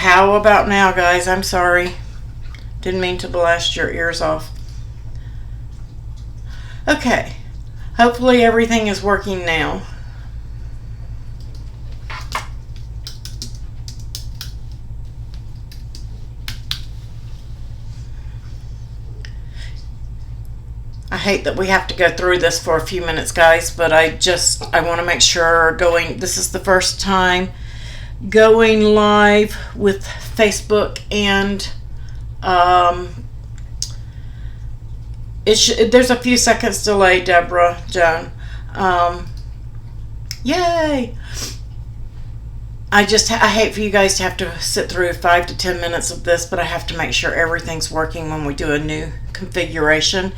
How about now, guys? I'm sorry. Didn't mean to blast your ears off. Okay. Hopefully everything is working now. I hate that we have to go through this for a few minutes, guys, but I want to make sure this is the first time going live with Facebook, and there's a few seconds delay, Deborah, Joan. Yay! I hate for you guys to have to sit through 5 to 10 minutes of this, but I have to make sure everything's working when we do a new configuration.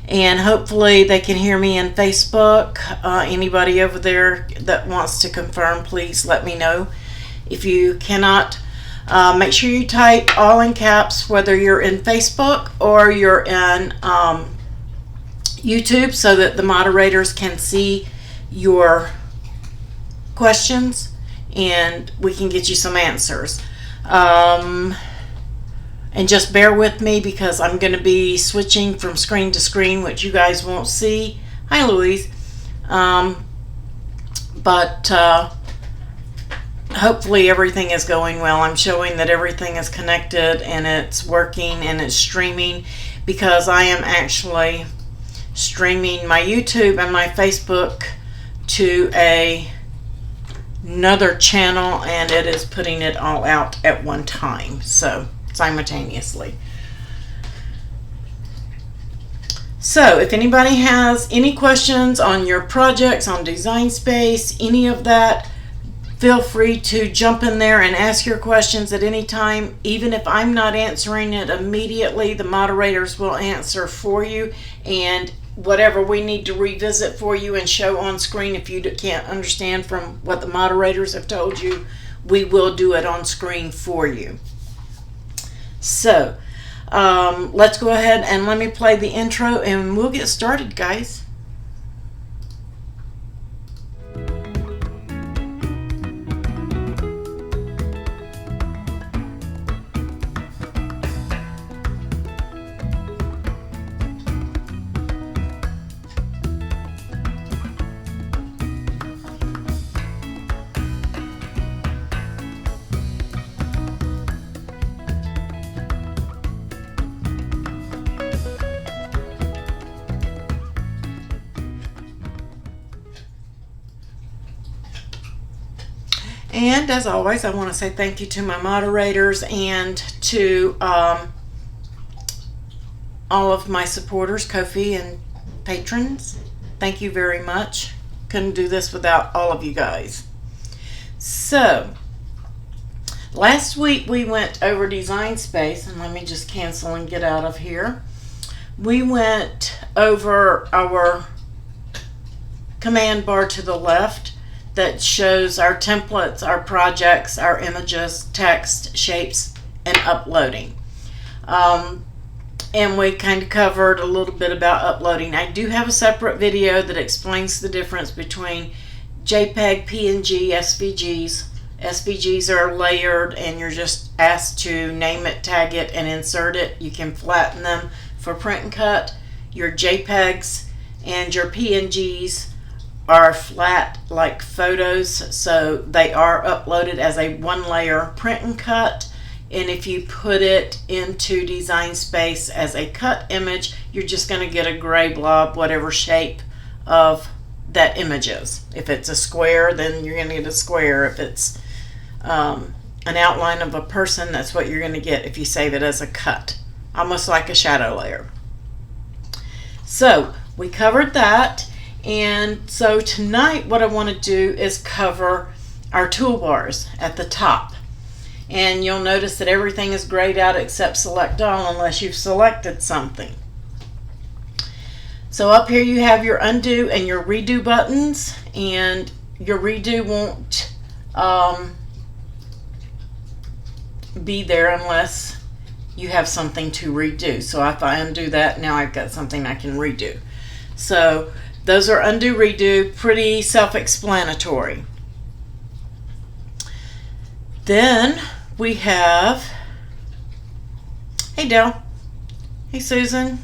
And hopefully they can hear me in Facebook. Anybody over there that wants to confirm, please let me know. If you cannot, make sure you type all in caps, whether you're in Facebook or you're in YouTube, so that the moderators can see your questions and we can get you some answers. And just bear with me because I'm going to be switching from screen to screen, which you guys won't see. Hi, Louise. Hopefully everything is going well. I'm showing that everything is connected and it's working and it's streaming, because I am actually streaming my YouTube and my Facebook to another channel, and it is putting it all out at one time, so simultaneously. So if anybody has any questions on your projects, on Design Space, any of that, feel free to jump in there and ask your questions at any time. Even if I'm not answering it immediately, the moderators will answer for you, and whatever we need to revisit for you and show on screen, if you can't understand from what the moderators have told you, we will do it on screen for you. So let's go ahead and let me play the intro and we'll get started, guys. And as always, I want to say thank you to my moderators and to all of my supporters, Ko-fi and patrons. Thank you very much. Couldn't do this without all of you guys. So, last week we went over Design Space, and let me just cancel and get out of here. We went over our command bar to the left that shows our templates, our projects, our images, text, shapes, and uploading. And we kind of covered a little bit about uploading. I do have a separate video that explains the difference between JPEG, PNG, SVGs. SVGs are layered and you're just asked to name it, tag it, and insert it. You can flatten them for print and cut. Your JPEGs and your PNGs are flat like photos, so they are uploaded as a one layer print and cut. And if you put it into Design Space as a cut image, you're just going to get a gray blob, whatever shape of that image is. If it's a square, then you're going to get a square. If it's an outline of a person, that's what you're going to get if you save it as a cut, almost like a shadow layer. So we covered that. And so tonight what I want to do is cover our toolbars at the top. And you'll notice that everything is grayed out except select all unless you've selected something. So up here you have your undo and your redo buttons, and your redo won't be there unless you have something to redo. So if I undo that, now I've got something I can redo. So those are undo, redo, pretty self-explanatory. Then we have, hey Dell, hey Susan.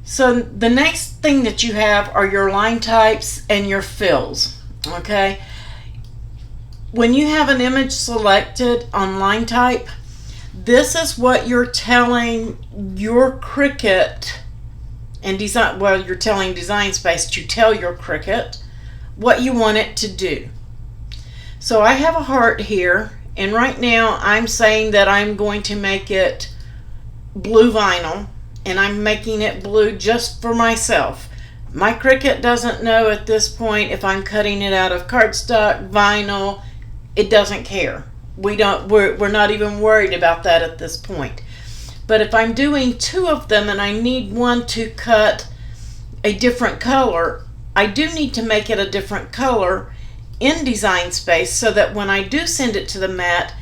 So the next thing that you have are your line types and your fills, okay? When you have an image selected on line type, this is what you're telling your Cricut and design, well, you're telling Design Space to tell your Cricut what you want it to do. So I have a heart here, and right now I'm saying that I'm going to make it blue vinyl, and I'm making it blue just for myself. My Cricut doesn't know at this point if I'm cutting it out of cardstock, vinyl. It doesn't care. We're not even worried about that at this point. But if I'm doing two of them and I need one to cut a different color, I do need to make it a different color in Design Space so that when I do send it to the mat,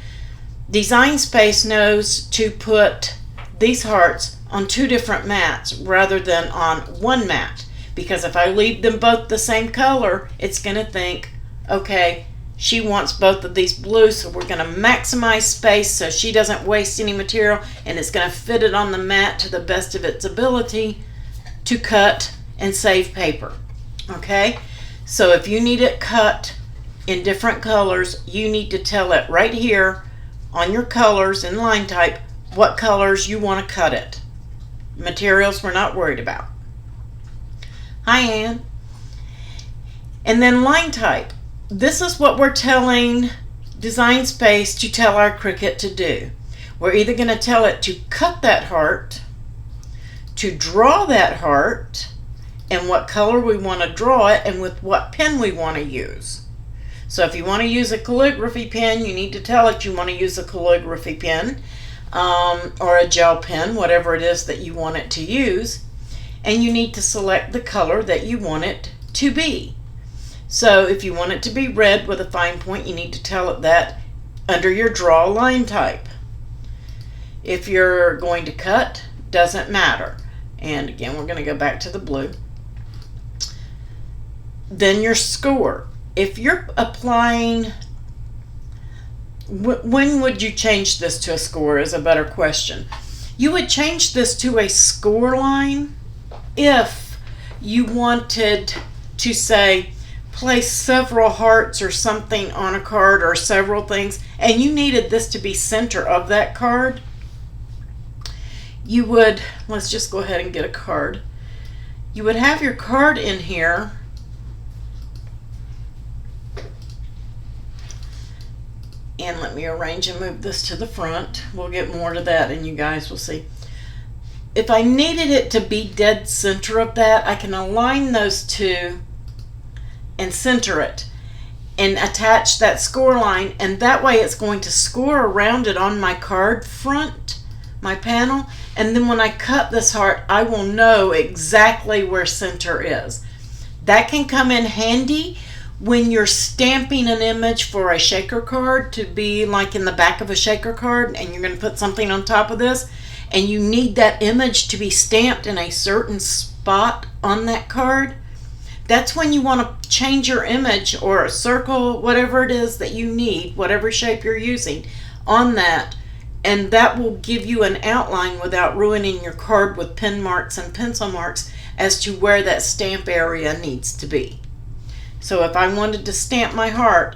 Design Space knows to put these hearts on two different mats rather than on one mat. Because if I leave them both the same color, it's going to think, okay, she wants both of these blue, so we're going to maximize space so she doesn't waste any material, and it's going to fit it on the mat to the best of its ability to cut and save paper. Okay? So if you need it cut in different colors, you need to tell it right here on your colors in line type what colors you want to cut it. Materials we're not worried about. Hi, Ann. And then line type. This is what we're telling Design Space to tell our Cricut to do. We're either going to tell it to cut that heart, to draw that heart, and what color we want to draw it, and with what pen we want to use. So if you want to use a calligraphy pen, you need to tell it you want to use a calligraphy pen or a gel pen, whatever it is that you want it to use. And you need to select the color that you want it to be. So if you want it to be red with a fine point, you need to tell it that under your draw line type. If you're going to cut, doesn't matter. And again, we're going to go back to the blue. Then your score. If you're applying, when would you change this to a score is a better question. You would change this to a score line if you wanted to say, place several hearts or something on a card or several things, and you needed this to be center of that card. You would, let's just go ahead and get a card. You would have your card in here, and let me arrange and move this to the front. We'll get more to that and you guys will see. If I needed it to be dead center of that, I can align those two and center it and attach that score line, and that way it's going to score around it on my card front, my panel, and then when I cut this heart, I will know exactly where center is. That can come in handy when you're stamping an image for a shaker card to be like in the back of a shaker card, and you're going to put something on top of this, and you need that image to be stamped in a certain spot on that card. That's when you want to change your image or a circle, whatever it is that you need, whatever shape you're using on that. And that will give you an outline without ruining your card with pen marks and pencil marks as to where that stamp area needs to be. So if I wanted to stamp my heart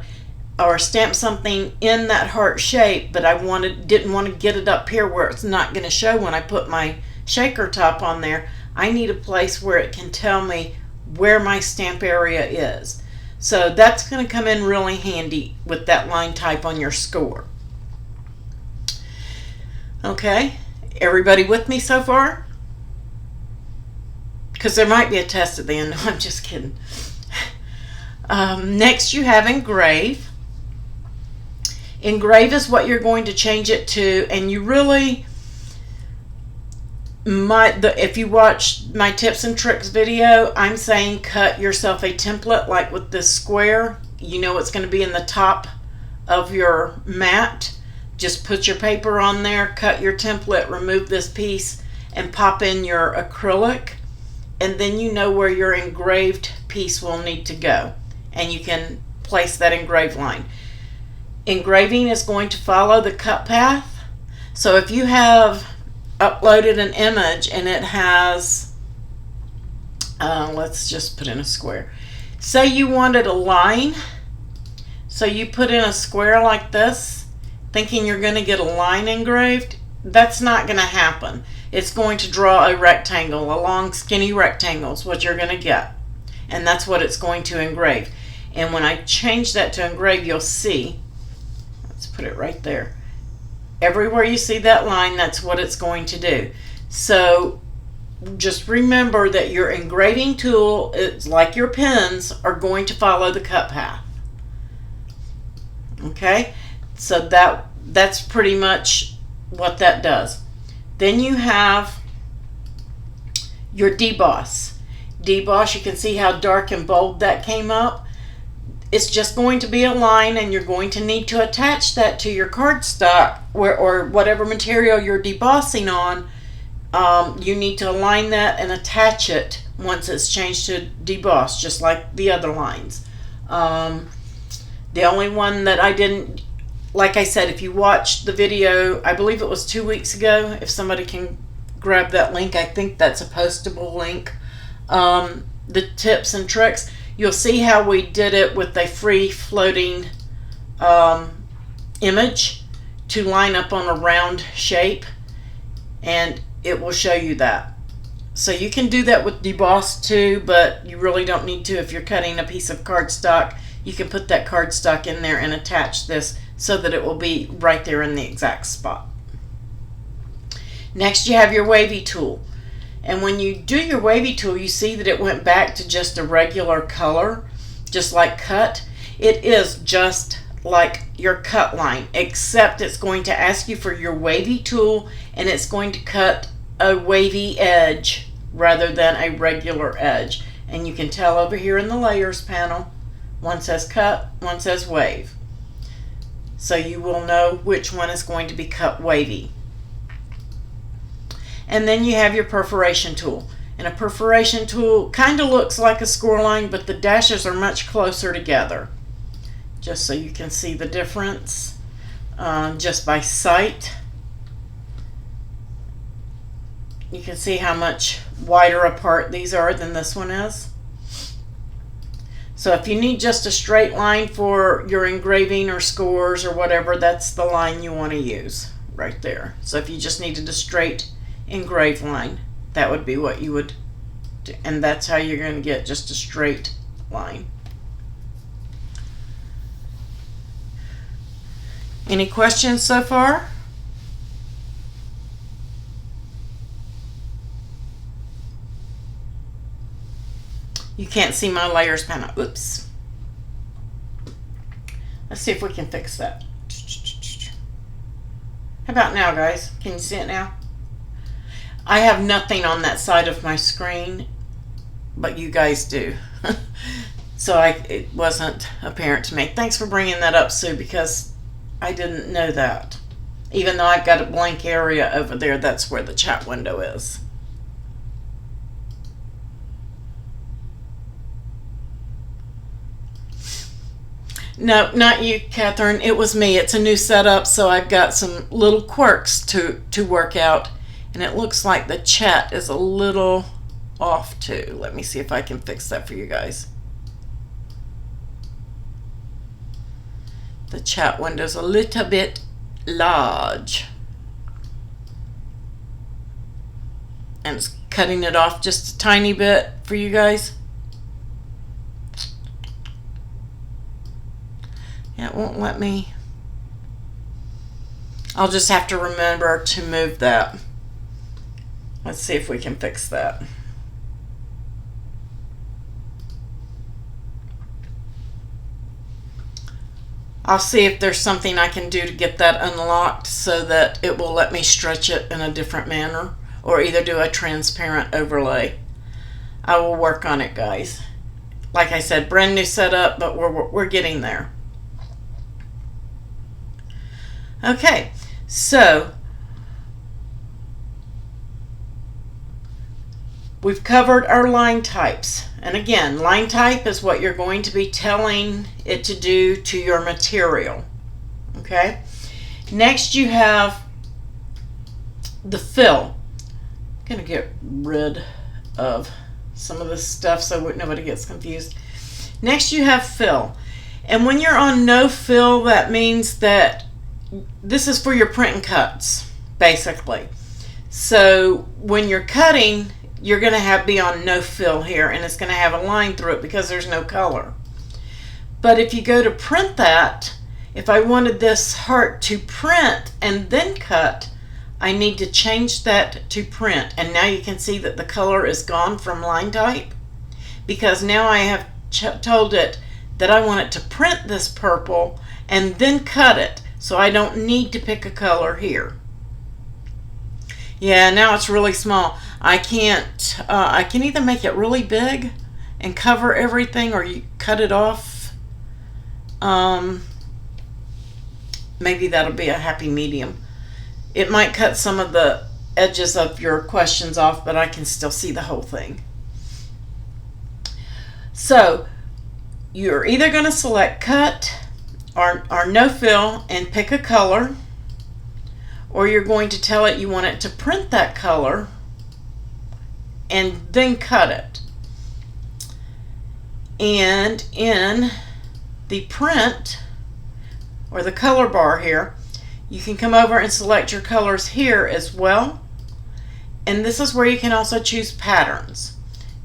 or stamp something in that heart shape, but I didn't want to get it up here where it's not going to show when I put my shaker top on there, I need a place where it can tell me where my stamp area is. So that's going to come in really handy with that line type on your score. Okay, everybody with me so far? Because there might be a test at the end. No, I'm just kidding. Next you have engrave. Engrave is what you're going to change it to, and you really if you watch my tips and tricks video, I'm saying cut yourself a template like with this square. You know it's going to be in the top of your mat. Just put your paper on there, cut your template, remove this piece, and pop in your acrylic, and then you know where your engraved piece will need to go, and you can place that engraved line. Engraving is going to follow the cut path. So if you have uploaded an image and it has, let's just put in a square. Say you wanted a line, so you put in a square like this, thinking you're going to get a line engraved. That's not going to happen. It's going to draw a rectangle, a long skinny rectangle is what you're going to get. And that's what it's going to engrave. And when I change that to engrave, you'll see, let's put it right there. Everywhere you see that line, that's what it's going to do. So just remember that your engraving tool, it's like your pens, are going to follow the cut path. Okay, so that's pretty much what that does. Then you have your deboss. Deboss, you can see how dark and bold that came up. It's just going to be a line, and you're going to need to attach that to your cardstock or whatever material you're debossing on. You need to align that and attach it once it's changed to deboss, just like the other lines. The only one that I didn't, like I said, if you watched the video, I believe it was 2 weeks ago, if somebody can grab that link, I think that's a postable link. The tips and tricks, you'll see how we did it with a free floating image to line up on a round shape, and it will show you that. So you can do that with deboss too, but you really don't need to. If you're cutting a piece of cardstock, you can put that cardstock in there and attach this so that it will be right there in the exact spot. Next, you have your Wavy Tool. And when you do your Wavy Tool, you see that it went back to just a regular color, just like cut. It is just like your cut line, except it's going to ask you for your Wavy Tool, and it's going to cut a wavy edge rather than a regular edge. And you can tell over here in the layers panel, one says cut, one says wave. So you will know which one is going to be cut wavy. And then you have your perforation tool. And a perforation tool kind of looks like a score line, but the dashes are much closer together. Just so you can see the difference just by sight. You can see how much wider apart these are than this one is. So if you need just a straight line for your engraving or scores or whatever, that's the line you want to use right there. So if you just needed a straight engraved line, that would be what you would do. And that's how you're going to get just a straight line. Any questions so far? You can't see my layers panel. Oops. Let's see if we can fix that. How about now, guys? Can you see it now? I have nothing on that side of my screen, but you guys do. So it wasn't apparent to me. Thanks for bringing that up, Sue, because I didn't know that. Even though I've got a blank area over there, that's where the chat window is. No, not you, Catherine. It was me. It's a new setup, so I've got some little quirks to work out. And it looks like the chat is a little off too. Let me see if I can fix that for you guys. The chat window's a little bit large. And it's cutting it off just a tiny bit for you guys. Yeah, it won't let me. I'll just have to remember to move that. Let's see if we can fix that. I'll see if there's something I can do to get that unlocked so that it will let me stretch it in a different manner, or either do a transparent overlay. I will work on it, guys. Like I said, brand new setup, but we're getting there. Okay, so we've covered our line types. And again, line type is what you're going to be telling it to do to your material. Okay. Next you have the fill. I'm going to get rid of some of this stuff so nobody gets confused. Next you have fill. And when you're on no fill, that means that this is for your print and cuts, basically. So when you're cutting, you're going to be on no fill here, and it's going to have a line through it because there's no color. But if you go to print that, if I wanted this heart to print and then cut, I need to change that to print. And now you can see that the color is gone from line type, because now I have told it that I want it to print this purple and then cut it, so I don't need to pick a color here. Yeah, now it's really small. I can't, I can either make it really big and cover everything, or you cut it off. Maybe that'll be a happy medium. It might cut some of the edges of your questions off, but I can still see the whole thing. So you're either going to select cut or no fill and pick a color, or you're going to tell it you want it to print that color and then cut it. And in the print or the color bar here, you can come over and select your colors here as well. And this is where you can also choose patterns.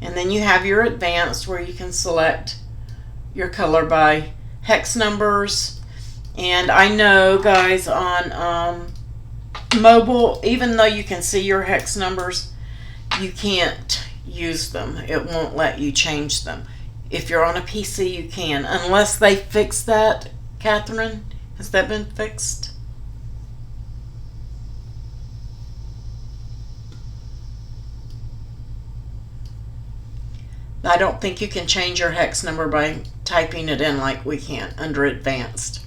And then you have your advanced, where you can select your color by hex numbers. And I know, guys, on mobile, even though you can see your hex numbers, you can't use them. It won't let you change them. If you're on a PC, you can, unless they fix that. Catherine, has that been fixed? I don't think you can change your hex number by typing it in like we can under advanced.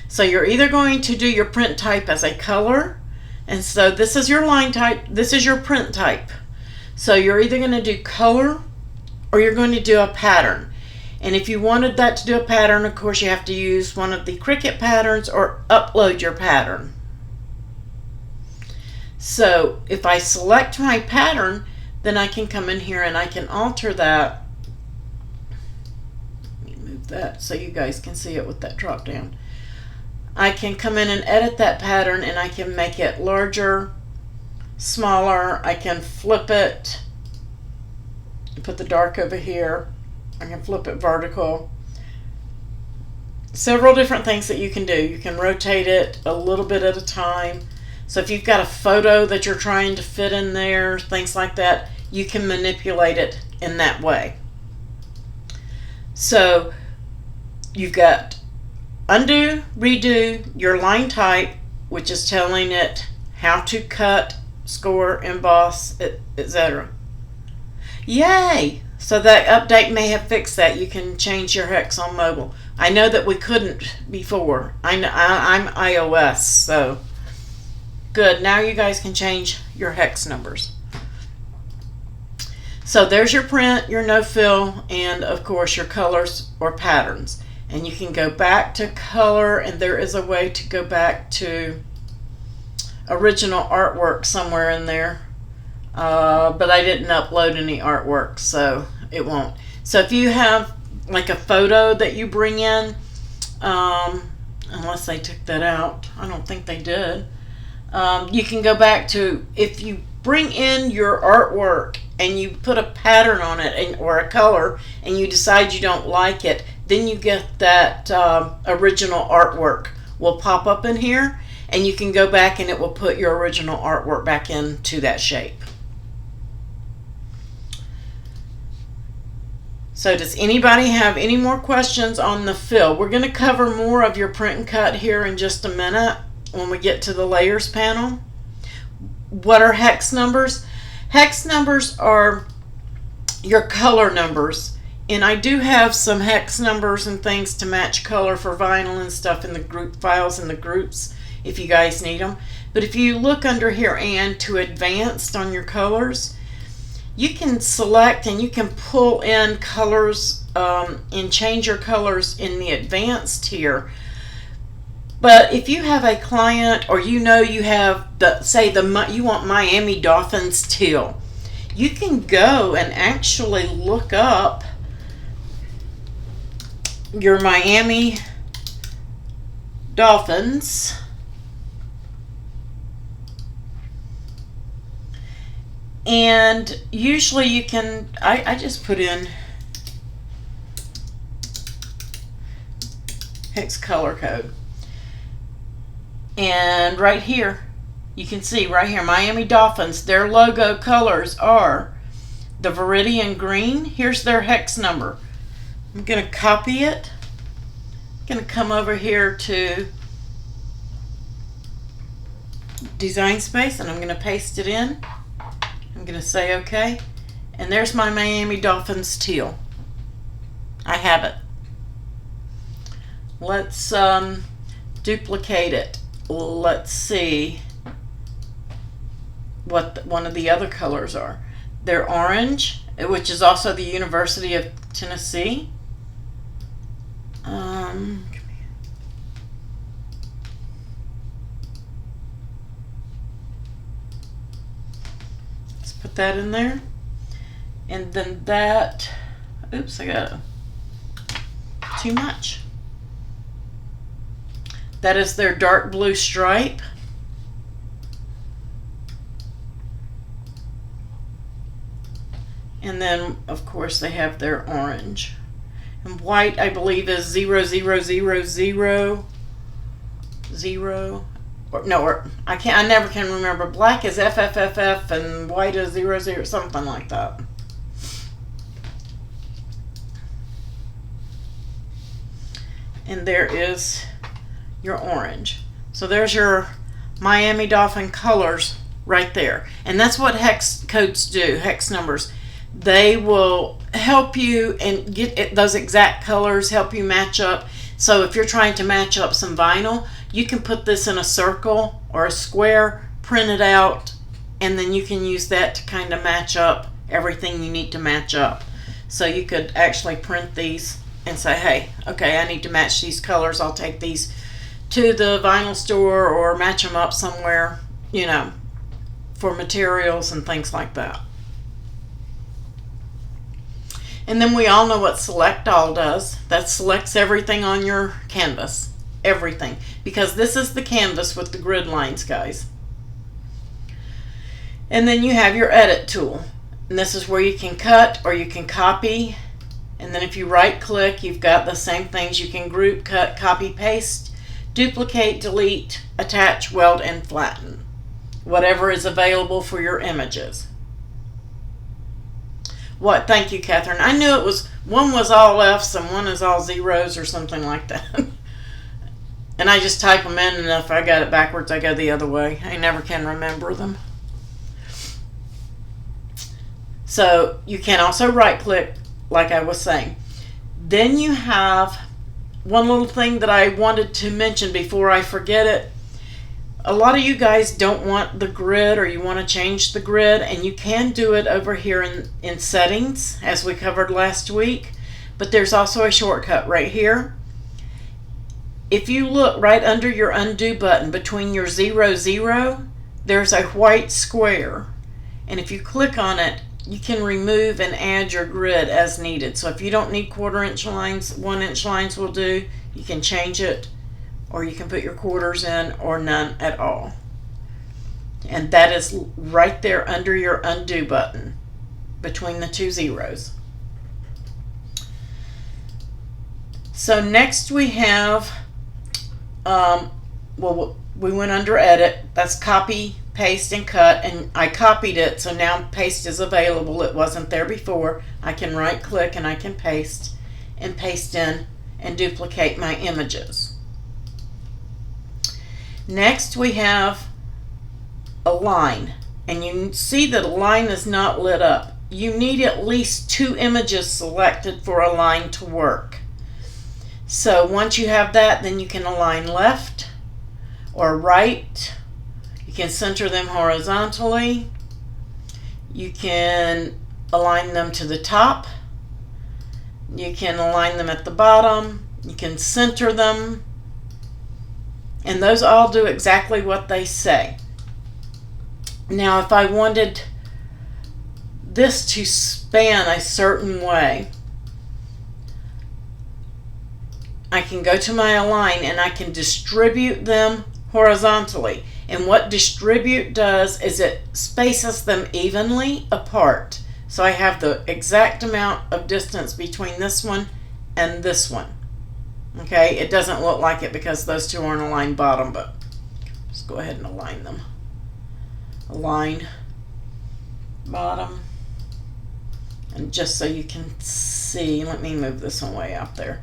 So you're either going to do your print type as a color, and so this is your line type, this is your print type. So you're either going to do color or you're going to do a pattern. And if you wanted that to do a pattern, of course you have to use one of the Cricut patterns or upload your pattern. So if I select my pattern, then I can come in here and I can alter that. Let me move that so you guys can see it with that drop down. I can come in and edit that pattern, and I can make it larger, smaller. I can flip it and put the dark over here. I can flip it vertical. Several different things that you can do. You can rotate it a little bit at a time. So if you've got a photo that you're trying to fit in there, things like that, you can manipulate it in that way. So you've got undo, redo, your line type, which is telling it how to cut, score, emboss, etc. Yay! So that update may have fixed that. You can change your hex on mobile. I know that we couldn't before. I'm iOS, so good. Now you guys can change your hex numbers. So there's your print, your no fill, and of course your colors or patterns. And you can go back to color, and there is a way to go back to original artwork somewhere in there. But I didn't upload any artwork, so it won't. So if you have like a photo that you bring in, unless they took that out, I don't think they did. You can go back to, if you bring in your artwork and you put a pattern on it or a color, and you decide you don't like it, then you get that original artwork will pop up in here, and you can go back and it will put your original artwork back into that shape. So does anybody have any more questions on the fill? We're going to cover more of your print and cut here in just a minute when we get to the layers panel. What are hex numbers? Hex numbers are your color numbers. And I do have some hex numbers and things to match color for vinyl and stuff in the group files and the groups if you guys need them. But if you look under here and to advanced on your colors, you can select and you can pull in colors and change your colors in the advanced here. But if you have a client, or you know you have you want Miami Dolphins teal, you can go and actually look up your Miami Dolphins and usually you can, I just put in Hex color code, and right here you can see right here Miami Dolphins, their logo colors are the Viridian green. Here's their hex number. I'm going to copy it. I'm going to come over here to Design Space and I'm going to paste it in. I'm going to say OK, and there's my Miami Dolphins teal. I have it. Let's duplicate it. Let's see what one of the other colors are. They're orange, which is also the University of Tennessee. Come here. Let's put that in there. And then that, oops, I got too much. That is their dark blue stripe. And then, of course, they have their orange. And white, I believe, is 0000 I never can remember. Black is FFFF and white is 00, something like that. And there is your orange. So there's your Miami Dolphin colors right there. And that's what hex codes do, hex numbers. They will help you and get those exact colors, help you match up. So if you're trying to match up some vinyl, you can put this in a circle or a square, print it out, and then you can use that to kind of match up everything you need to match up. So you could actually print these and say, hey, okay, I need to match these colors. I'll take these to the vinyl store or match them up somewhere, you know, for materials and things like that. And then we all know what Select All does. That selects everything on your canvas. Everything. Because this is the canvas with the grid lines, guys. And then you have your Edit tool. And this is where you can cut or you can copy. And then if you right click, you've got the same things. You can group, cut, copy, paste, duplicate, delete, attach, weld, and flatten. Whatever is available for your images. What? Thank you, Catherine. I knew it was, one was all F's and one is all zeros or something like that. And I just type them in, and if I got it backwards, I go the other way. I never can remember them. So you can also right click, like I was saying. Then you have one little thing that I wanted to mention before I forget it. A lot of you guys don't want the grid, or you want to change the grid, and you can do it over here in settings, as we covered last week. But there's also a shortcut right here. If you look right under your undo button between your 00, there's a white square. And if you click on it, you can remove and add your grid as needed. So if you don't need 1/4 inch lines, 1 inch lines will do. You can change it, or you can put your quarters in, or none at all. And that is right there under your undo button between the two zeros. So next we have, well, we went under Edit. That's copy, paste, and cut, and I copied it, so now paste is available. It wasn't there before. I can right click and I can paste in and duplicate my images. Next we have a line, and you see that a line is not lit up. You need at least 2 images selected for a line to work. So once you have that, then you can align left or right. You can center them horizontally. You can align them to the top. You can align them at the bottom. You can center them. And those all do exactly what they say. Now, if I wanted this to span a certain way, I can go to my align and I can distribute them horizontally. And what distribute does is it spaces them evenly apart. So I have the exact amount of distance between this one and this one. Okay, it doesn't look like it because those two aren't aligned bottom, but just go ahead and align them. Align bottom. And just so you can see, let me move this one way out there.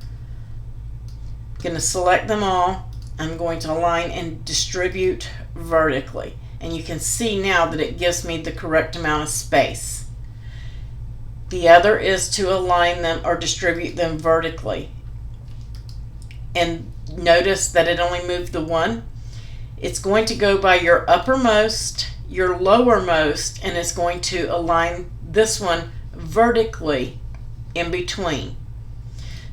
I'm going to select them all. I'm going to align and distribute vertically. And you can see now that it gives me the correct amount of space. The other is to align them or distribute them vertically. And notice that it only moved the one. It's going to go by your uppermost, your lowermost, and it's going to align this one vertically in between.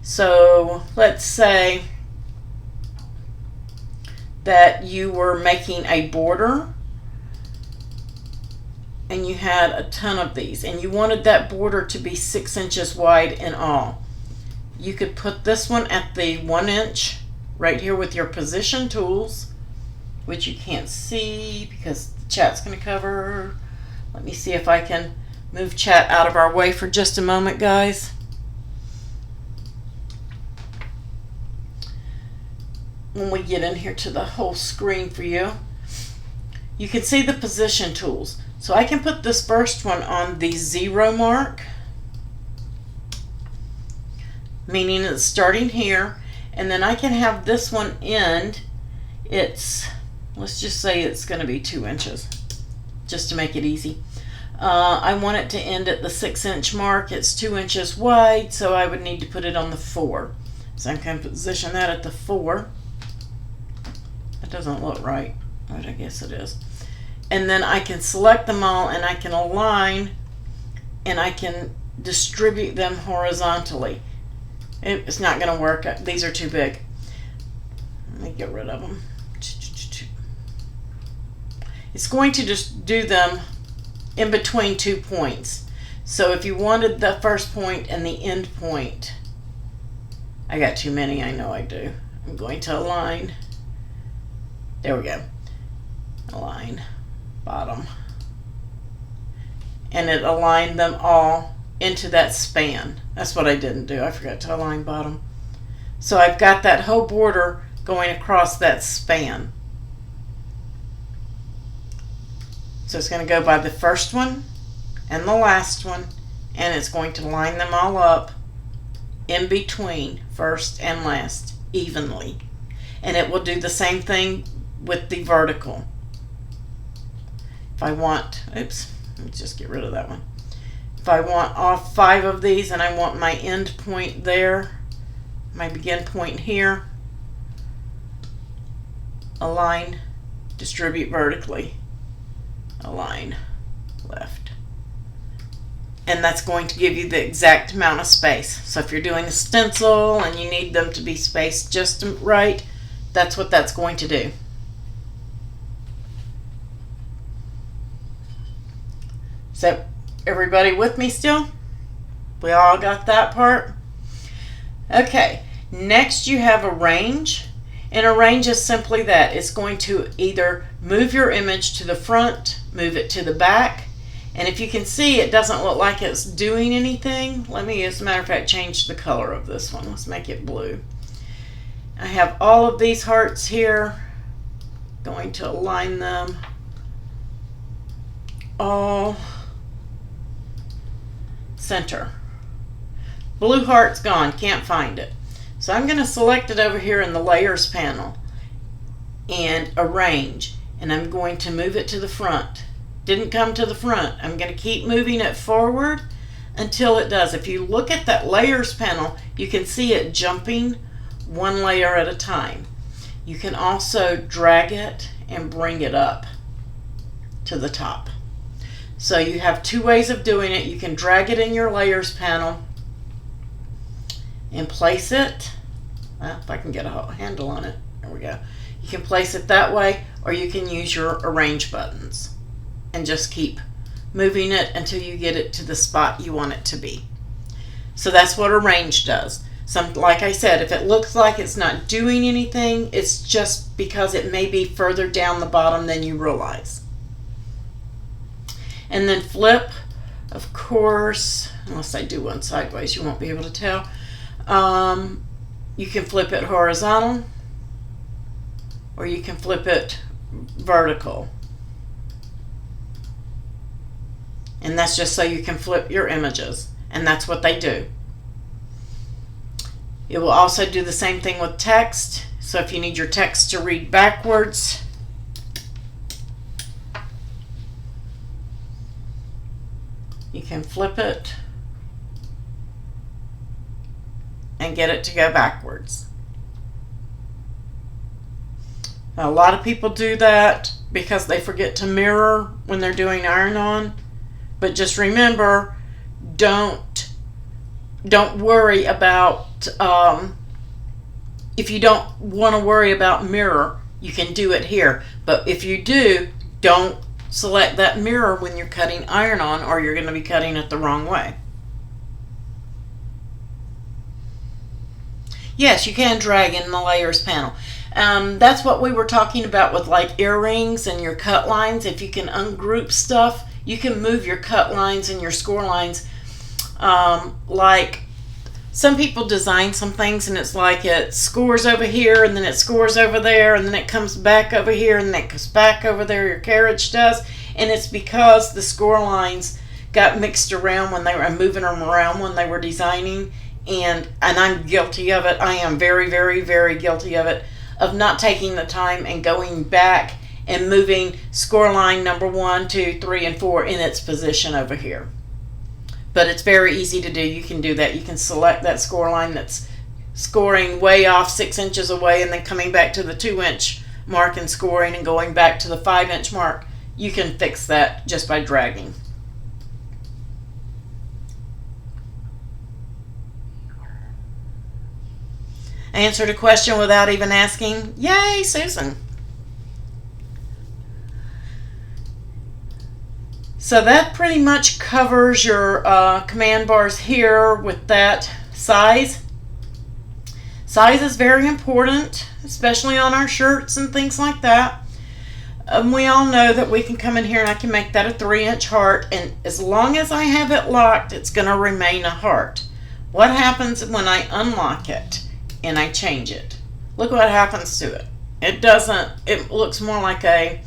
So let's say that you were making a border and you had a ton of these and you wanted that border to be 6 inches wide in all. You could put this one at the 1 inch right here with your position tools, which you can't see because the chat's going to cover. Let me see if I can move chat out of our way for just a moment, guys. When we get in here to the whole screen for you, you can see the position tools. So I can put this first one on the 0 mark, meaning it's starting here, and then I can have this one end. It's, let's just say it's going to be 2 inches, just to make it easy. I want it to end at the 6 inch mark. It's 2 inches wide, so I would need to put it on the 4. So I'm going to position that at the 4. That doesn't look right, but I guess it is. And then I can select them all and I can align and I can distribute them horizontally. It's not going to work. These are too big. Let me get rid of them. It's going to just do them in between 2 points. So if you wanted the first point and the end point, I got too many, I know I do. I'm going to align. There we go. Align bottom. And it aligned them all into that span. That's what I didn't do. I forgot to align bottom. So I've got that whole border going across that span. So it's going to go by the first one and the last one, and it's going to line them all up in between first and last evenly. And it will do the same thing with the vertical. If I want, oops, let me just get rid of that one. If I want all 5 of these and I want my end point there, my begin point here, align, distribute vertically, align left. And that's going to give you the exact amount of space. So if you're doing a stencil and you need them to be spaced just right, that's what that's going to do. So everybody with me still? We all got that part? Okay, next you have arrange. And arrange is simply that. It's going to either move your image to the front, move it to the back. And if you can see, it doesn't look like it's doing anything. Let me, as a matter of fact, change the color of this one. Let's make it blue. I have all of these hearts here. Going to align them all center. Blue heart's gone, can't find it. So I'm going to select it over here in the layers panel and arrange, and I'm going to move it to the front. Didn't come to the front. I'm going to keep moving it forward until it does. If you look at that layers panel, you can see it jumping one layer at a time. You can also drag it and bring it up to the top. So you have 2 ways of doing it. You can drag it in your layers panel and place it. Well, if I can get a handle on it. There we go. You can place it that way, or you can use your arrange buttons and just keep moving it until you get it to the spot you want it to be. So that's what arrange does. Like I said, if it looks like it's not doing anything, it's just because it may be further down the bottom than you realize. And then flip, of course, unless I do one sideways, you won't be able to tell. You can flip it horizontal, or you can flip it vertical. And that's just so you can flip your images, and that's what they do. It will also do the same thing with text. So if you need your text to read backwards, you can flip it and get it to go backwards. Now, a lot of people do that because they forget to mirror when they're doing iron-on. But just remember, don't worry about, if you don't want to worry about mirror, you can do it here. But if you do, don't select that mirror when you're cutting iron-on, or you're going to be cutting it the wrong way. Yes, you can drag in the layers panel. That's what we were talking about with like earrings and your cut lines. If you can ungroup stuff, you can move your cut lines and your score lines. Like some people design some things and it's like it scores over here and then it scores over there and then it comes back over here and then it goes back over there, your carriage does. And it's because the score lines got mixed around when they were moving them around when they were designing. And I'm guilty of it. I am very, very, very guilty of it, of not taking the time and going back and moving score line number 1, 2, 3, and 4 in its position over here. But it's very easy to do. You can do that. You can select that score line that's scoring way off 6 inches away and then coming back to the 2-inch mark and scoring and going back to the 5-inch mark. You can fix that just by dragging. Answered a question without even asking. Yay, Susan. So that pretty much covers your command bars here with that size. Size is very important, especially on our shirts and things like that. We all know that we can come in here and I can make that a 3-inch heart, and as long as I have it locked, it's going to remain a heart. What happens when I unlock it and I change it? Look what happens to it. It doesn't, it looks more like a,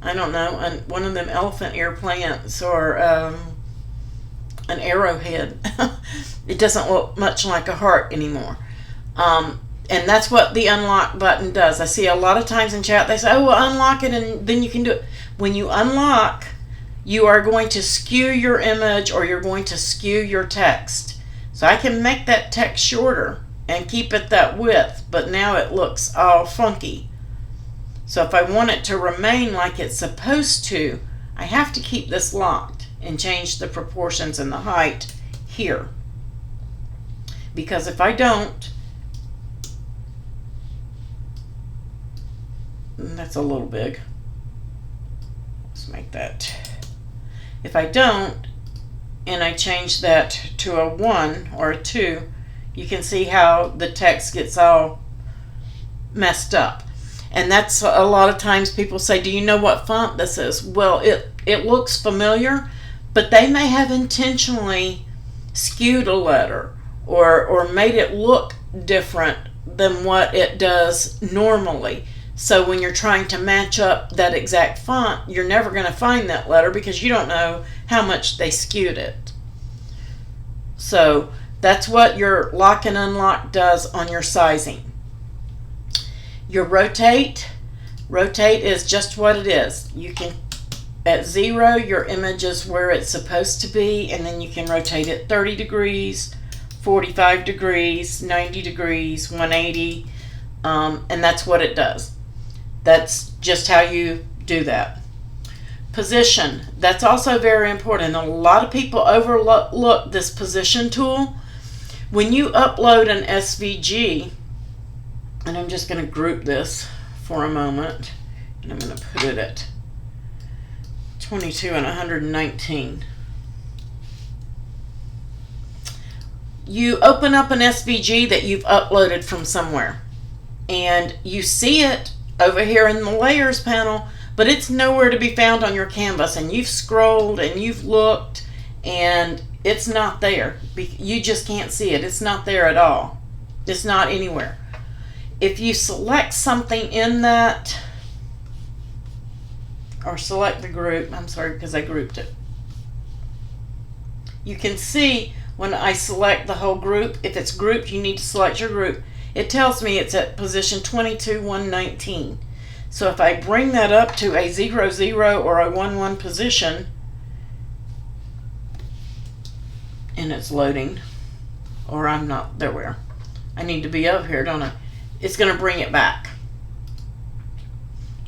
I don't know, one of them elephant ear plants or an arrowhead. It doesn't look much like a heart anymore. And that's what the unlock button does. I see a lot of times in chat they say, oh, well, unlock it and then you can do it. When you unlock, you are going to skew your image or you're going to skew your text. So I can make that text shorter and keep it that width, but now it looks all funky. So if I want it to remain like it's supposed to, I have to keep this locked and change the proportions and the height here. Because if I don't, that's a little big. Let's make that. If I don't, and I change that to a 1 or a 2, you can see how the text gets all messed up. And that's a lot of times people say, do you know what font this is? Well, it looks familiar, but they may have intentionally skewed a letter or made it look different than what it does normally. So when you're trying to match up that exact font, you're never going to find that letter because you don't know how much they skewed it. So that's what your lock and unlock does on your sizing. Your rotate is just what it is. You can, at 0, your image is where it's supposed to be, and then you can rotate it 30 degrees, 45 degrees, 90 degrees, 180, and that's what it does. That's just how you do that. Position, that's also very important. A lot of people overlook this position tool. When you upload an SVG, And I'm just going to group this for a moment. And I'm going to put it at 22 and 119. You open up an SVG that you've uploaded from somewhere, and you see it over here in the layers panel, but it's nowhere to be found on your canvas, and you've scrolled and you've looked and it's not there. You just can't see it. It's not there at all. It's not anywhere. If you select something in that, or select the group, I'm sorry because I grouped it, you can see when I select the whole group, if it's grouped, you need to select your group. It tells me it's at position 22, 119. So if I bring that up to a 0, 0 or a 1, 1 position, and it's loading, or I'm not, there we are. I need to be up here, don't I? It's going to bring it back.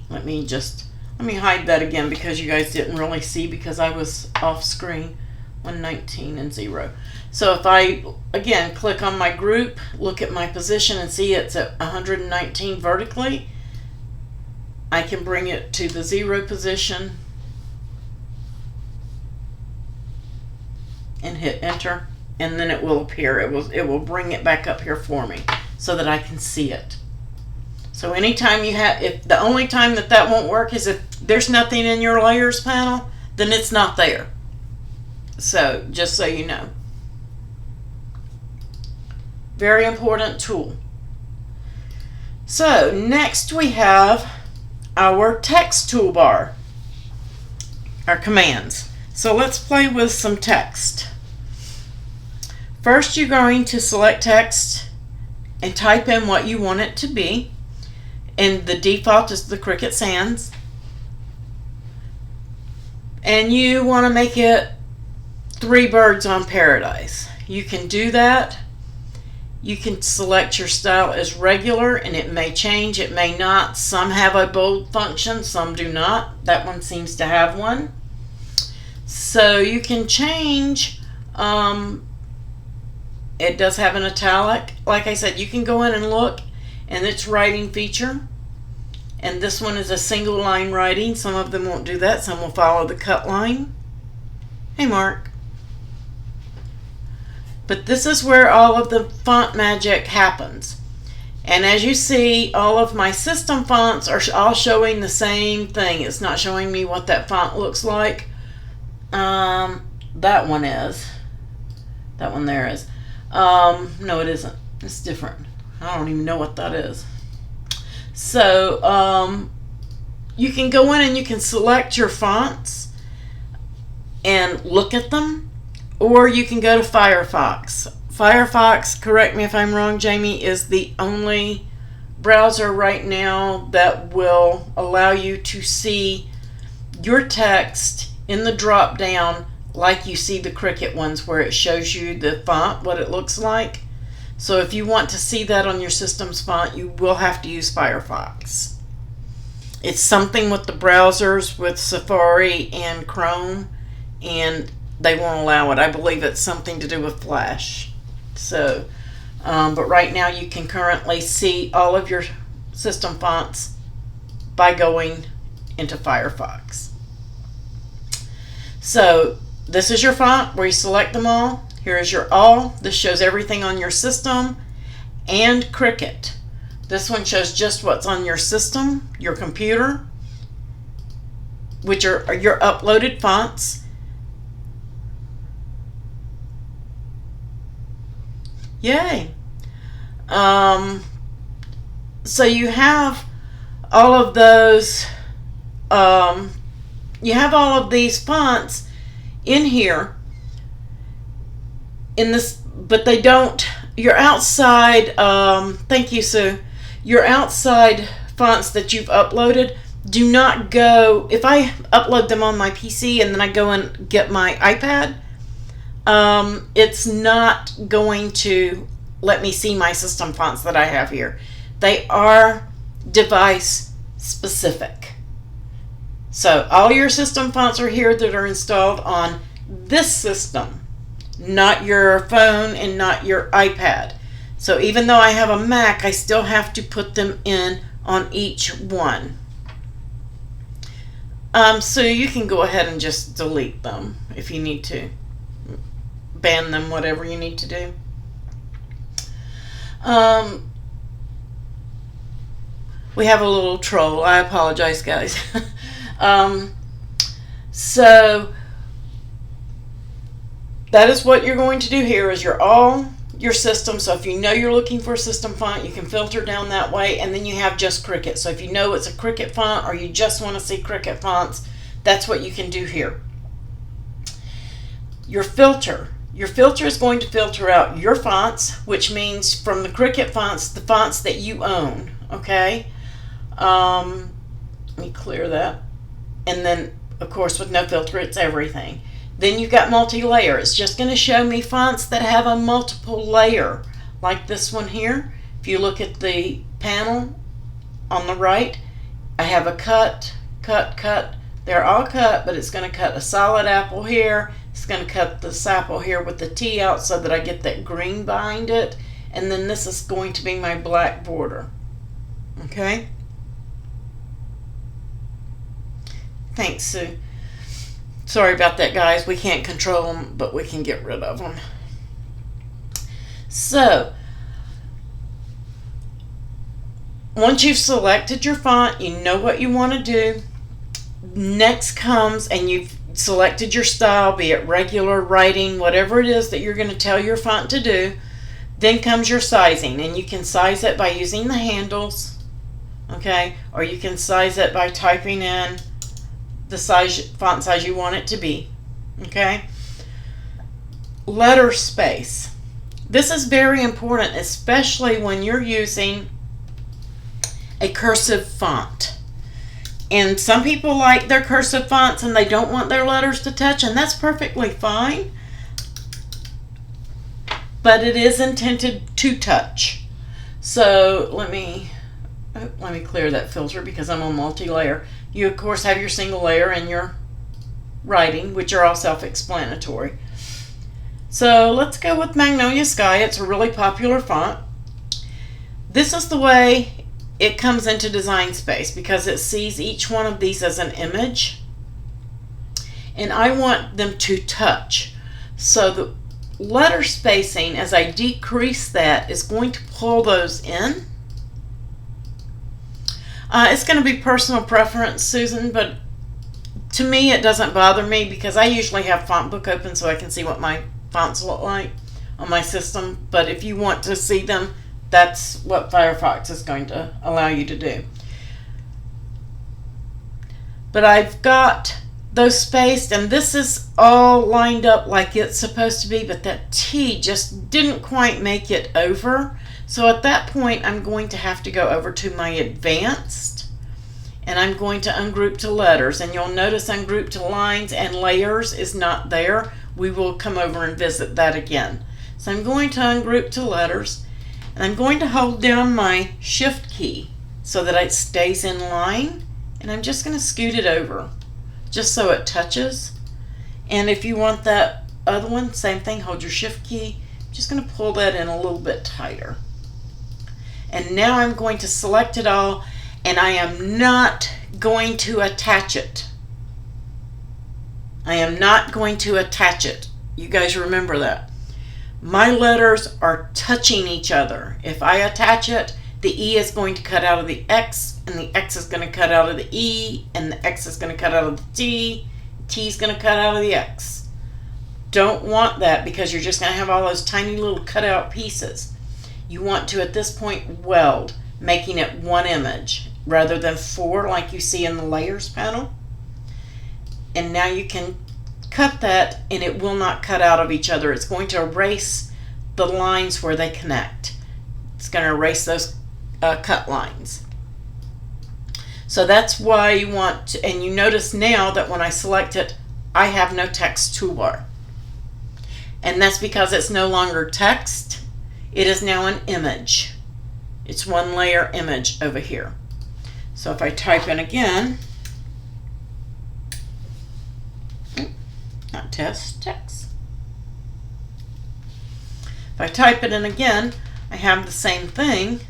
Let me hide that again because you guys didn't really see because I was off screen. 119 and 0. So if I again click on my group, look at my position and see it's at 119 vertically, I can bring it to the 0 position and hit enter, and then it will appear. It will bring it back up here for me so that I can see it. So anytime you have, if the only time that won't work is if there's nothing in your layers panel, then it's not there. So just so you know, very important tool. So next we have our text toolbar, our commands. So let's play with some text. First, you're going to select text and type in what you want it to be, and the default is the Cricut Sans, and you want to make it 3 birds on paradise. You can do that. You can select your style as regular, and it may change, it may not. Some have a bold function, some do not. That one seems to have one. So you can change. It does have an italic. Like I said, you can go in and look, and it's writing feature. And this one is a single line writing. Some of them won't do that. Some will follow the cut line. Hey, Mark. But this is where all of the font magic happens. And as you see, all of my system fonts are all showing the same thing. It's not showing me what that font looks like. That one is. That one there is. No, it isn't. It's different. I don't even know what that is. So you can go in and you can select your fonts and look at them. Or you can go to Firefox. Firefox, correct me if I'm wrong, Jamie, is the only browser right now that will allow you to see your text in the drop down like you see the Cricut ones where it shows you the font, what it looks like. So if you want to see that on your system's font, you will have to use Firefox. It's something with the browsers with Safari and Chrome, and they won't allow it. I believe it's something to do with Flash. So, but right now you can currently see all of your system fonts by going into Firefox. So this is your font where you select them all. Here is your all. This shows everything on your system and Cricut. This one shows just what's on your system, your computer, which are your uploaded fonts. Yay. So you have all of those, you have all of these fonts in here in this, but they don't, your outside, thank you, Sue, your outside fonts that you've uploaded do not go, if I upload them on my PC and then I go and get my iPad, it's not going to let me see my system fonts that I have here. They are device specific. So all your system fonts are here that are installed on this system, not your phone and not your iPad. So even though I have a Mac, I still have to put them in on each one. So you can go ahead and just delete them if you need to. Ban them, whatever you need to do. We have a little troll. I apologize, guys. So that is what you're going to do here is your system. So if you know you're looking for a system font, you can filter down that way, and then you have just Cricut. So if you know it's a Cricut font or you just want to see Cricut fonts, that's what you can do here. Your filter is going to filter out your fonts, which means from the Cricut fonts, the fonts that you own. Okay, let me clear that. And then of course with no filter, it's everything. Then you've got multi-layer. It's just going to show me fonts that have a multiple layer, like this one here. If you look at the panel on the right, I have a cut. They're all cut, but it's going to cut a solid apple here. It's going to cut this apple here with the T out so that I get that green behind it. And then this is going to be my black border. Okay? Thanks, Sue. Sorry about that, guys. We can't control them, but we can get rid of them. So, once you've selected your font, you know what you want to do. Next comes, and you've selected your style, be it regular, writing, whatever it is that you're going to tell your font to do. Then comes your sizing, and you can size it by using the handles, okay? Or you can size it by typing in the font size you want it to be, okay? Letter space. This is very important, especially when you're using a cursive font. And some people like their cursive fonts and they don't want their letters to touch, and that's perfectly fine. But it is intended to touch. So let me clear that filter because I'm on multi-layer. You, of course, have your single layer and your writing, which are all self-explanatory. So let's go with Magnolia Sky. It's a really popular font. This is the way it comes into Design Space because it sees each one of these as an image. And I want them to touch. So the letter spacing, as I decrease that, is going to pull those in. It's going to be personal preference, Susan, but to me it doesn't bother me because I usually have Font Book open so I can see what my fonts look like on my system. But if you want to see them, that's what Firefox is going to allow you to do. But I've got those spaced, and this is all lined up like it's supposed to be, but that T just didn't quite make it over. So at that point, I'm going to have to go over to my advanced, and I'm going to ungroup to letters. And you'll notice ungroup to lines and layers is not there. We will come over and visit that again. So I'm going to ungroup to letters, and I'm going to hold down my shift key so that it stays in line, and I'm just going to scoot it over just so it touches. And if you want that other one, same thing, hold your shift key. I'm just going to pull that in a little bit tighter. And now I'm going to select it all, and I am not going to attach it. I am not going to attach it. You guys remember that. My letters are touching each other. If I attach it, the E is going to cut out of the X, and the X is going to cut out of the E, and the X is going to cut out of the T, T is going to cut out of the X. Don't want that because you're just going to have all those tiny little cutout pieces. You want to, at this point, weld, making it one image rather than four like you see in the layers panel. And now you can cut that, and it will not cut out of each other. It's going to erase the lines where they connect. It's going to erase those cut lines. So that's why you want to, and you notice now that when I select it, I have no text toolbar. And that's because it's no longer text. It is now an image. It's one layer image over here. So if I type in again, not text. If I type it in again, I have the same thing,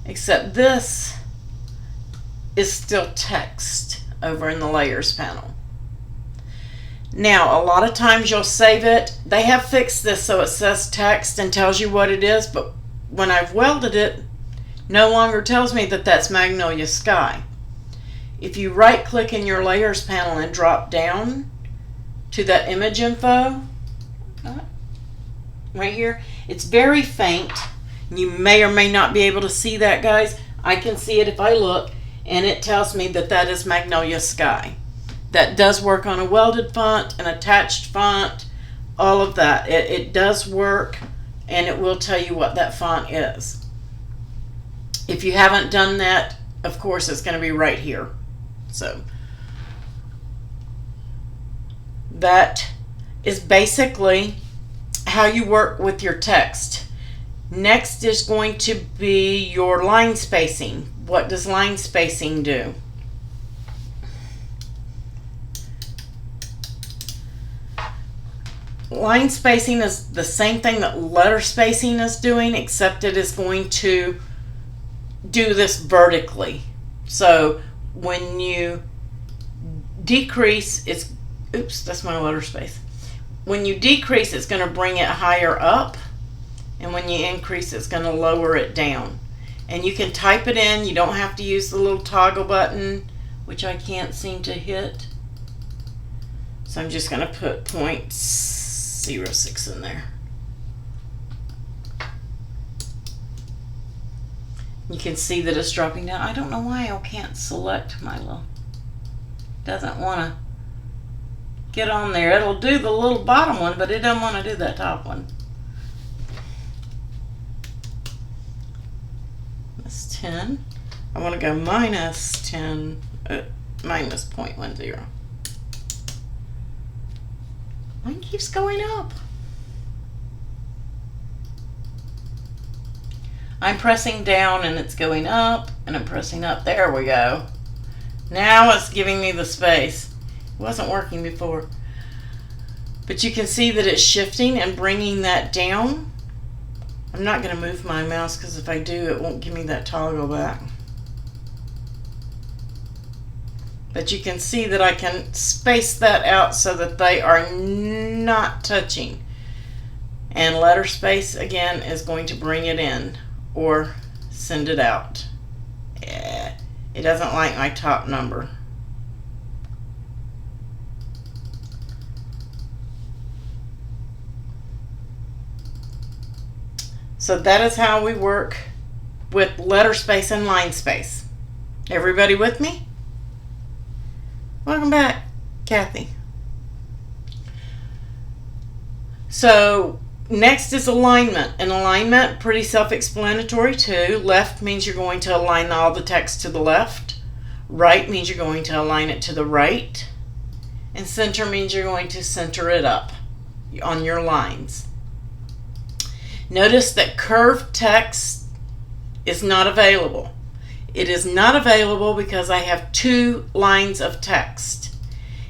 except this is still text over in the layers panel. Now, a lot of times you'll save it. They have fixed this so it says text and tells you what it is, but when I've welded it, no longer tells me that that's Magnolia Sky. If you right click in your layers panel and drop down to that image info, right here, it's very faint. You may or may not be able to see that, guys. I can see it if I look, and it tells me that that is Magnolia Sky. That does work on a welded font, an attached font, all of that. It does work, and it will tell you what that font is. If you haven't done that, of course, it's going to be right here. So that is basically how you work with your text. Next is going to be your line spacing. What does line spacing do? Line spacing is the same thing that letter spacing is doing, except it is going to do this vertically. So when you decrease, it's, oops, that's my letter space. When you decrease, it's going to bring it higher up, and when you increase, it's going to lower it down. And you can type it in. You don't have to use the little toggle button, which I can't seem to hit. So I'm just going to put 0.06 in there. You can see that it's dropping down. I don't know why I can't select my little, doesn't want to get on there. It'll do the little bottom one, but it doesn't want to do that top one. That's 10. I want to go minus 10, minus 0.10. Mine keeps going up. I'm pressing down and it's going up, and I'm pressing up. There we go. Now it's giving me the space. It wasn't working before. But you can see that it's shifting and bringing that down. I'm not going to move my mouse because if I do, it won't give me that toggle back. But you can see that I can space that out so that they are not touching. And letter space, again, is going to bring it in or send it out. It doesn't like my top number. So that is how we work with letter space and line space. Everybody with me? Welcome back, Kathy. So next is alignment. And alignment, pretty self-explanatory too. Left means you're going to align all the text to the left. Right means you're going to align it to the right. And center means you're going to center it up on your lines. Notice that curved text is not available. It is not available because I have 2 lines of text.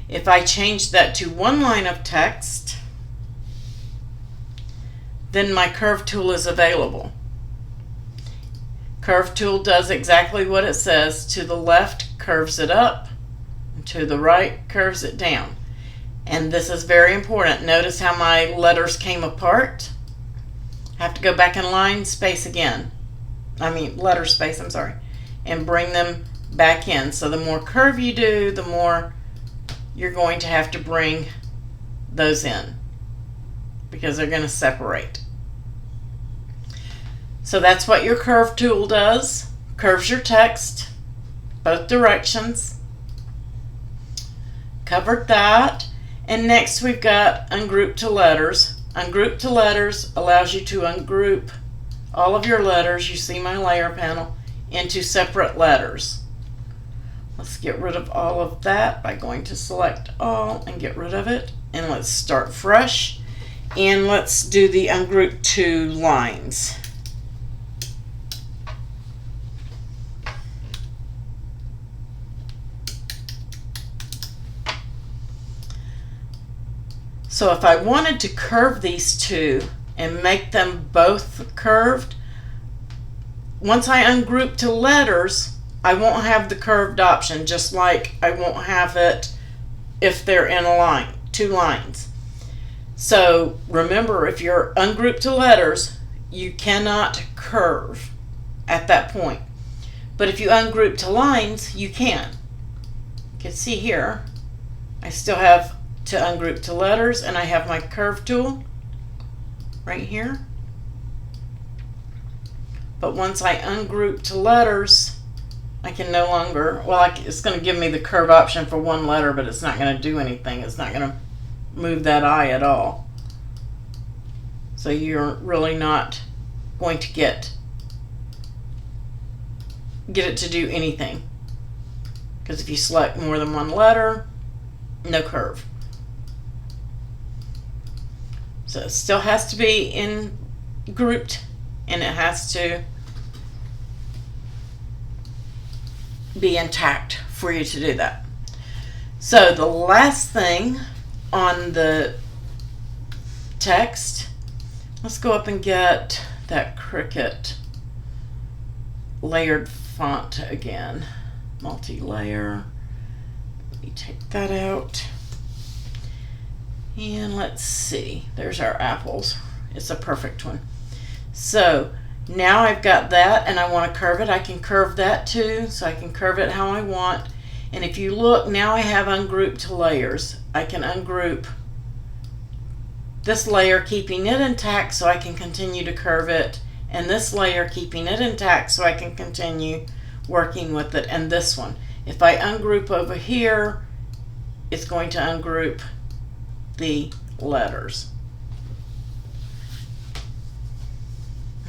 If I change that to 1 line of text, then my curve tool is available. Curve tool does exactly what it says. To the left, curves it up. And to the right, curves it down. And this is very important. Notice how my letters came apart. I have to go back in line space again. Letter space, I'm sorry. And bring them back in. So the more curve you do, the more you're going to have to bring those in, because they're going to separate. So that's what your curve tool does. Curves your text both directions. Covered that. And next we've got ungroup to letters. Ungroup to letters allows you to ungroup all of your letters, you see my layer panel, into separate letters. Let's get rid of all of that by going to select all and get rid of it. And let's start fresh. And let's do the ungroup to lines. So if I wanted to curve these two and make them both curved, once I ungroup to letters, I won't have the curved option, just like I won't have it if they're in a line, two lines. So remember, if you're ungrouped to letters, you cannot curve at that point. But if you ungroup to lines, you can. You can see here, I still have to ungroup to letters, and I have my curve tool right here. But once I ungroup to letters, I can no longer, well, it's going to give me the curve option for one letter, but it's not going to do anything. It's not going to move that I at all. So you're really not going to get it to do anything. Because if you select more than one letter, no curve. So it still has to be in grouped, and it has to be intact for you to do that. So the last thing on the text, let's go up and get that Cricut layered font again. Multi-layer. Let me take that out. And let's see. There's our apples. It's a perfect one. So now I've got that, and I want to curve it. I can curve that too, so I can curve it how I want. And if you look, now I have ungrouped layers. I can ungroup this layer, keeping it intact so I can continue to curve it, and this layer, keeping it intact so I can continue working with it, and this one. If I ungroup over here, it's going to ungroup the letters.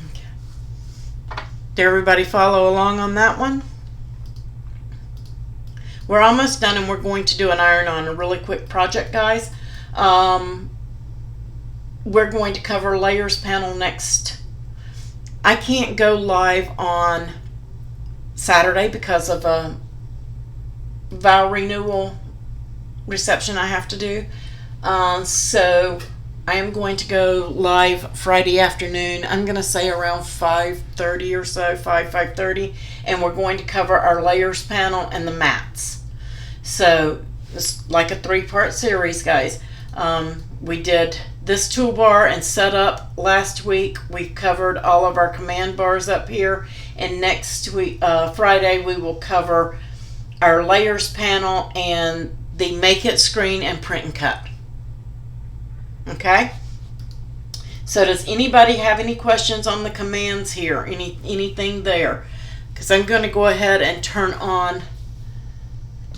Okay. Did everybody follow along on that one? We're almost done, and we're going to do an iron-on, a really quick project, guys. We're going to cover layers panel next. I can't go live on Saturday because of a vow renewal reception I have to do. So I am going to go live Friday afternoon. I'm going to say around 5:30 or so, 5:30, and we're going to cover our layers panel and the mats. So it's like a 3-part series, guys. We did this toolbar and setup last week. We covered all of our command bars up here, and next week, Friday, we will cover our layers panel and the make it screen and print and cut. Okay? So does anybody have any questions on the commands here? Anything there? Because I'm going to go ahead and turn on,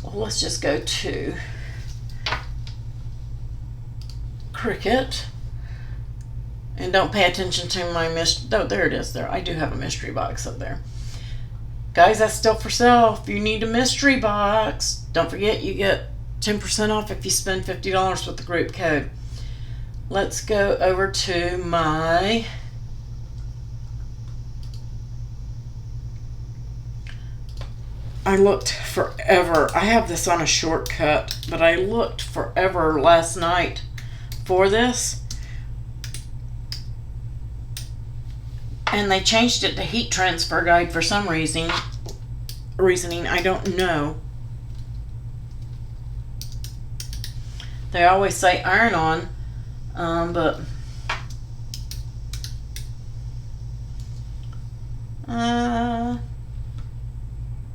well, let's just go to Cricut. And don't pay attention to my oh, there it is there. I do have a mystery box up there. Guys, that's still for sale. If you need a mystery box, don't forget you get 10% off if you spend $50 with the group code. Let's go over to my I looked forever. I have this on a shortcut, but I looked forever last night for this. And they changed it to heat transfer guide for some reasoning. I don't know. They always say iron on, but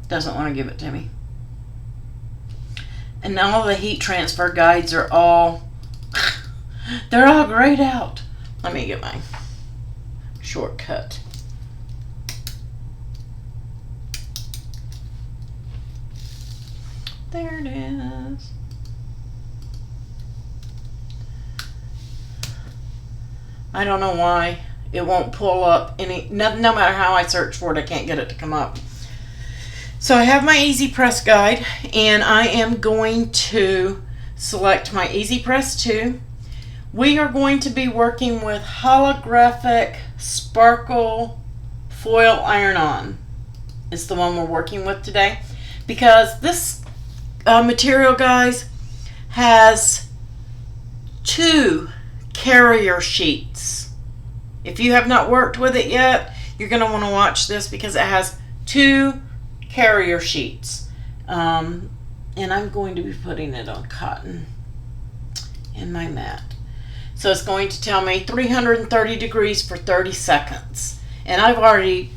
doesn't want to give it to me. And all the heat transfer guides are all they're all grayed out. Let me get my shortcut. There it is. I don't know why it won't pull up any, no matter how I search for it, I can't get it to come up. So I have my Easy Press guide, and I am going to select my Easy Press 2. We are going to be working with Holographic Sparkle Foil Iron-On. It's the one we're working with today, because this material, guys, has 2 carrier sheets If you have not worked with it yet, you're going to want to watch this because it has 2 carrier sheets. And I'm going to be putting it on cotton in my mat. So it's going to tell me 330 degrees for 30 seconds. And I've already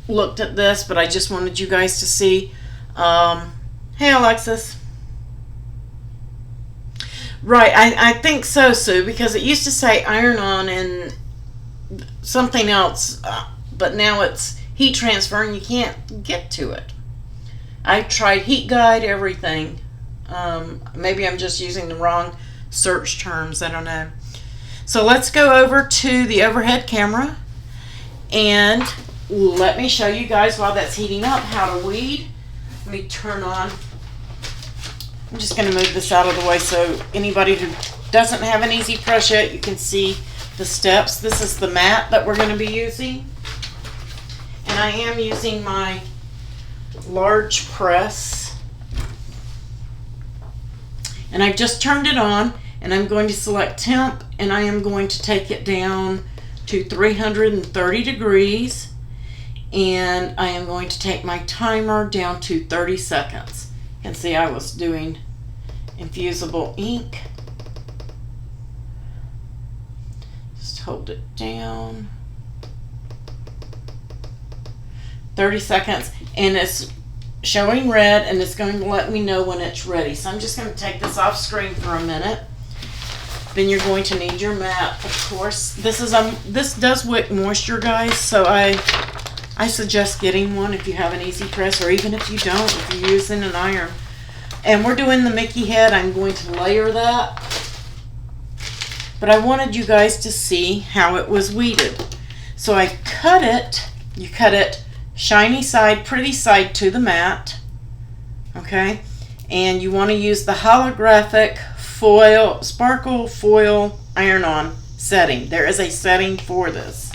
looked at this, but I just wanted you guys to see. Hey, Alexis. Right, I think so, Sue, because it used to say iron on and something else, but now it's heat transfer and you can't get to it. I've tried heat guide, everything. Maybe I'm just using the wrong search terms, I don't know. So let's go over to the overhead camera and let me show you guys while that's heating up how to weed. Let me turn on. I'm just going to move this out of the way so anybody who doesn't have an easy press yet, you can see the steps. This is the mat that we're going to be using. And I am using my large press. And I've just turned it on and I'm going to select temp and I am going to take it down to 330 degrees. And I am going to take my timer down to 30 seconds. You can see I was doing infusible ink. Just hold it down. 30 seconds, and it's showing red, and it's going to let me know when it's ready. So I'm just going to take this off screen for a minute. Then you're going to need your mat, of course. This does wick moisture, guys, so I suggest getting one if you have an easy press, or even if you don't, if you're using an iron. And we're doing the Mickey head. I'm going to layer that. But I wanted you guys to see how it was weeded. So I cut it. You cut it shiny side, pretty side to the mat. Okay? And you want to use the holographic foil, sparkle foil iron-on setting. There is a setting for this.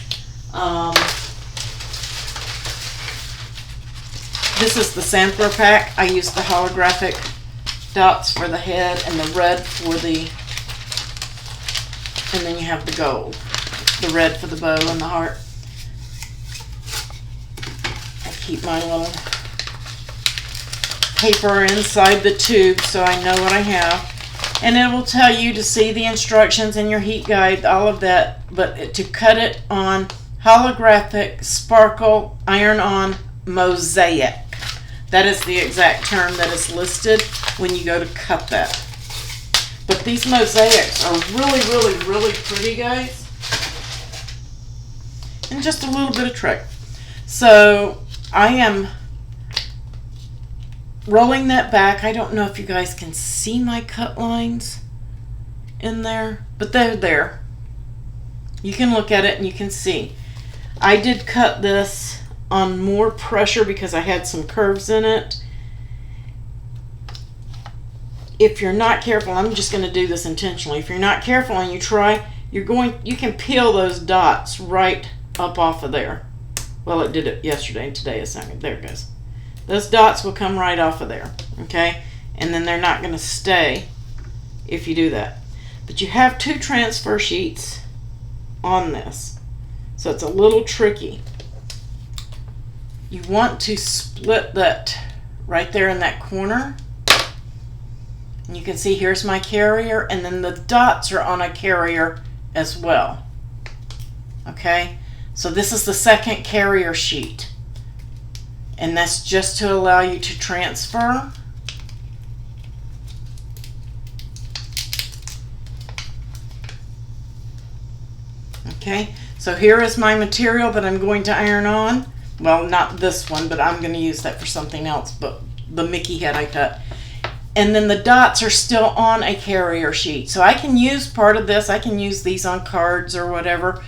This is the sampler pack. I use the holographic dots for the head and the red for the, and then you have the gold. The red for the bow and the heart. I keep my little paper inside the tube so I know what I have. And it will tell you to see the instructions in your heat guide, all of that. But to cut it on holographic sparkle iron-on Mosaic. That is the exact term that is listed when you go to cut that. But these mosaics are really, really, really pretty, guys. And just a little bit of trick. So I am rolling that back. I don't know if you guys can see my cut lines in there, but they're there. You can look at it and you can see. I did cut this on more pressure because I had some curves in it. If you're not careful, I'm just going to do this intentionally. If you're not careful and you try, you can peel those dots right up off of there. Well, it did it yesterday and today it's not good. There it goes. Those dots will come right off of there, okay? And then they're not going to stay if you do that. But you have 2 transfer sheets on this, so it's a little tricky. You want to split that right there in that corner. And you can see here's my carrier, and then the dots are on a carrier as well. Okay, so this is the second carrier sheet. And that's just to allow you to transfer. Okay, so here is my material that I'm going to iron on. Well, not this one, but I'm going to use that for something else, but the Mickey head I cut. And then the dots are still on a carrier sheet. So I can use part of this. I can use these on cards or whatever,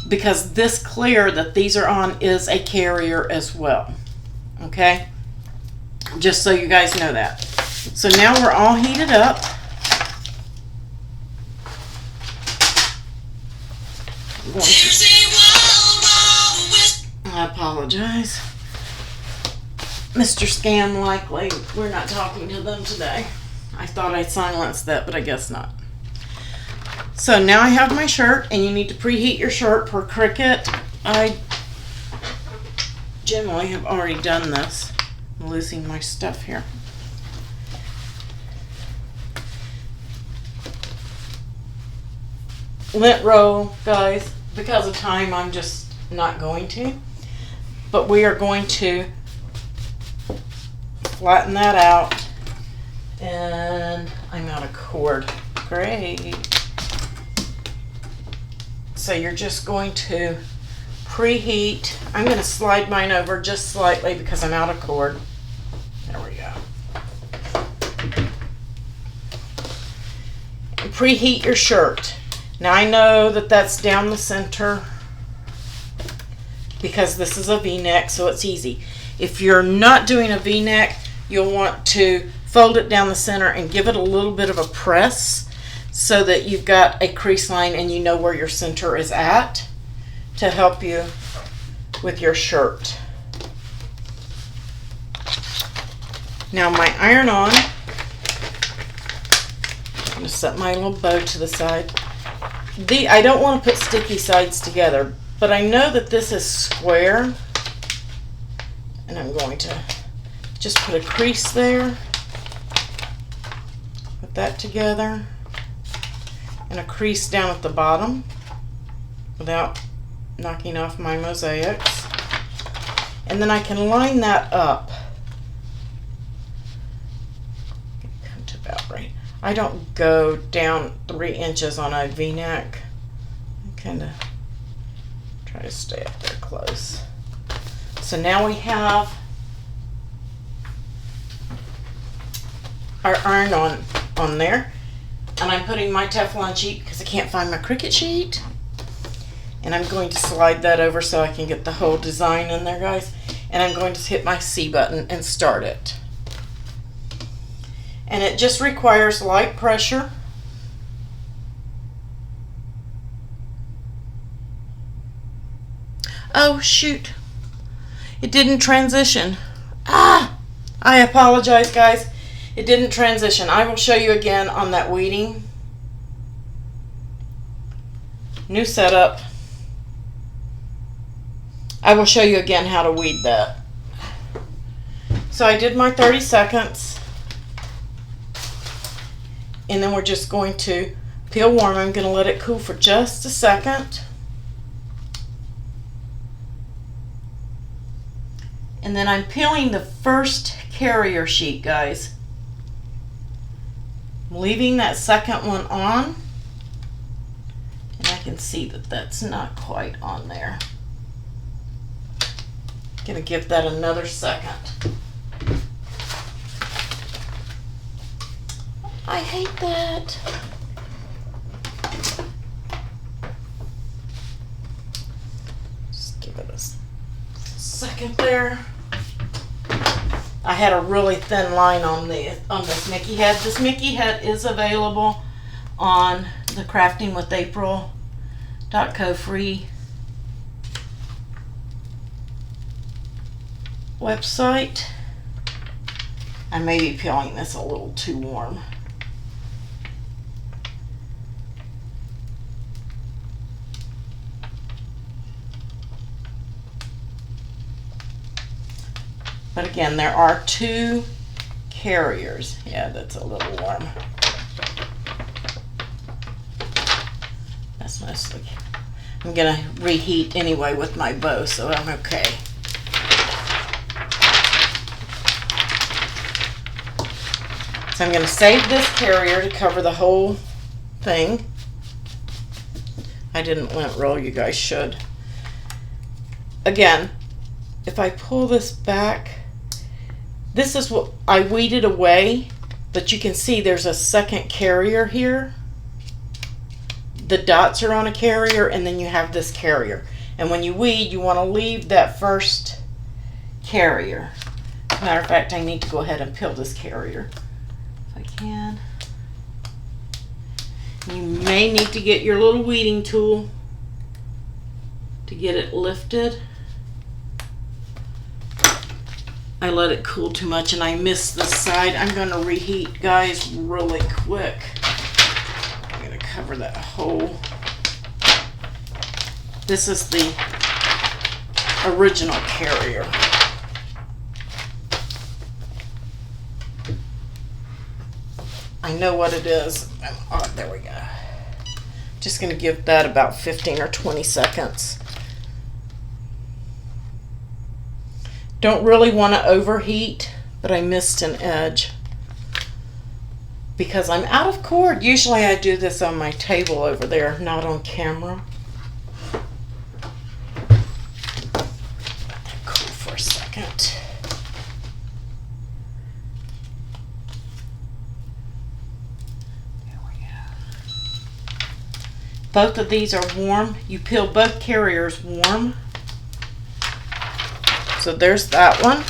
because this clear that these are on is a carrier as well. Okay? Just so you guys know that. So now we're all heated up. I apologize. Mr. Scam likely. We're not talking to them today. I thought I silenced that, but I guess not. So now I have my shirt, and you need to preheat your shirt per Cricut. I generally have already done this. I'm losing my stuff here. Lint roll, guys, because of time I'm just not going to. But we are going to flatten that out. And I'm out of cord. Great. So you're just going to preheat. I'm going to slide mine over just slightly because I'm out of cord. There we go. And preheat your shirt. Now I know that that's down the center because this is a V-neck, so it's easy. If you're not doing a V-neck, you'll want to fold it down the center and give it a little bit of a press so that you've got a crease line and you know where your center is at to help you with your shirt. Now my iron on. I'm going to set my little bow to the side. I don't want to put sticky sides together, but I know that this is square, and I'm going to just put a crease there, put that together, and a crease down at the bottom without knocking off my mosaics. And then I can line that up. Come to about right. I don't go down 3 inches on a V-neck. I kind of try to stay up there close. So now we have our iron on there. And I'm putting my Teflon sheet because I can't find my Cricut sheet. And I'm going to slide that over so I can get the whole design in there, guys. And I'm going to hit my C button and start it. And it just requires light pressure. Oh shoot, it didn't transition. I apologize, guys. It didn't transition. I will show you again on that weeding. New setup. I will show you again how to weed that. So I did my 30 seconds. And then we're just going to peel warm. I'm going to let it cool for just a second. And then I'm peeling the first carrier sheet, guys. I'm leaving that second one on. And I can see that that's not quite on there. I'm going to give that another second. I hate that. Just give it a second there. I had a really thin line on this Mickey head. This Mickey head is available on the craftingwithapril.co free website. I may be peeling this a little too warm. But again, there are 2 carriers. Yeah, that's a little warm. That's mostly. I'm going to reheat anyway with my bow, so I'm okay. So I'm going to save this carrier to cover the whole thing. I didn't lint roll, you guys should. Again, if I pull this back, this is what I weeded away, but you can see there's a second carrier here. The dots are on a carrier, and then you have this carrier. And when you weed, you want to leave that first carrier. As a matter of fact, I need to go ahead and peel this carrier if I can. You may need to get your little weeding tool to get it lifted. I let it cool too much and I missed the side. I'm going to reheat, guys, really quick. I'm going to cover that whole. This is the original carrier. I know what it is. Oh, there we go. Just going to give that about 15 or 20 seconds. Don't really want to overheat, but I missed an edge because I'm out of cord. Usually I do this on my table over there, not on camera. Let that cool for a second. Both of these are warm. You peel both carriers warm. So there's that one.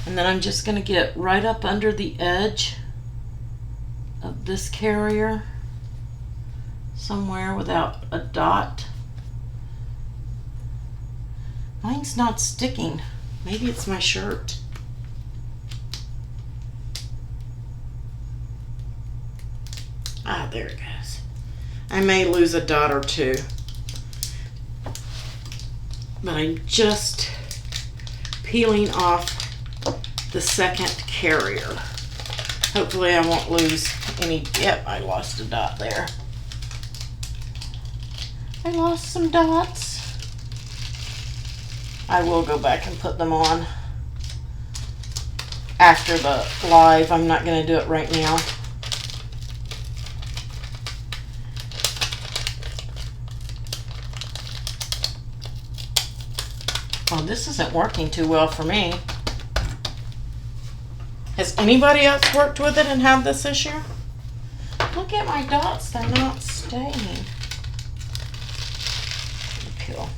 And then I'm just going to get right up under the edge of this carrier somewhere without a dot. Mine's not sticking. Maybe it's my shirt. Ah, there it goes. I may lose a dot or two, but I'm just peeling off the second carrier. Hopefully I won't lose any. Yep, I lost a dot there. I lost some dots. I will go back and put them on after the live. I'm not going to do it right now. Oh, this isn't working too well for me. Has anybody else worked with it and had this issue? Look at my dots, they're not staying. Peel.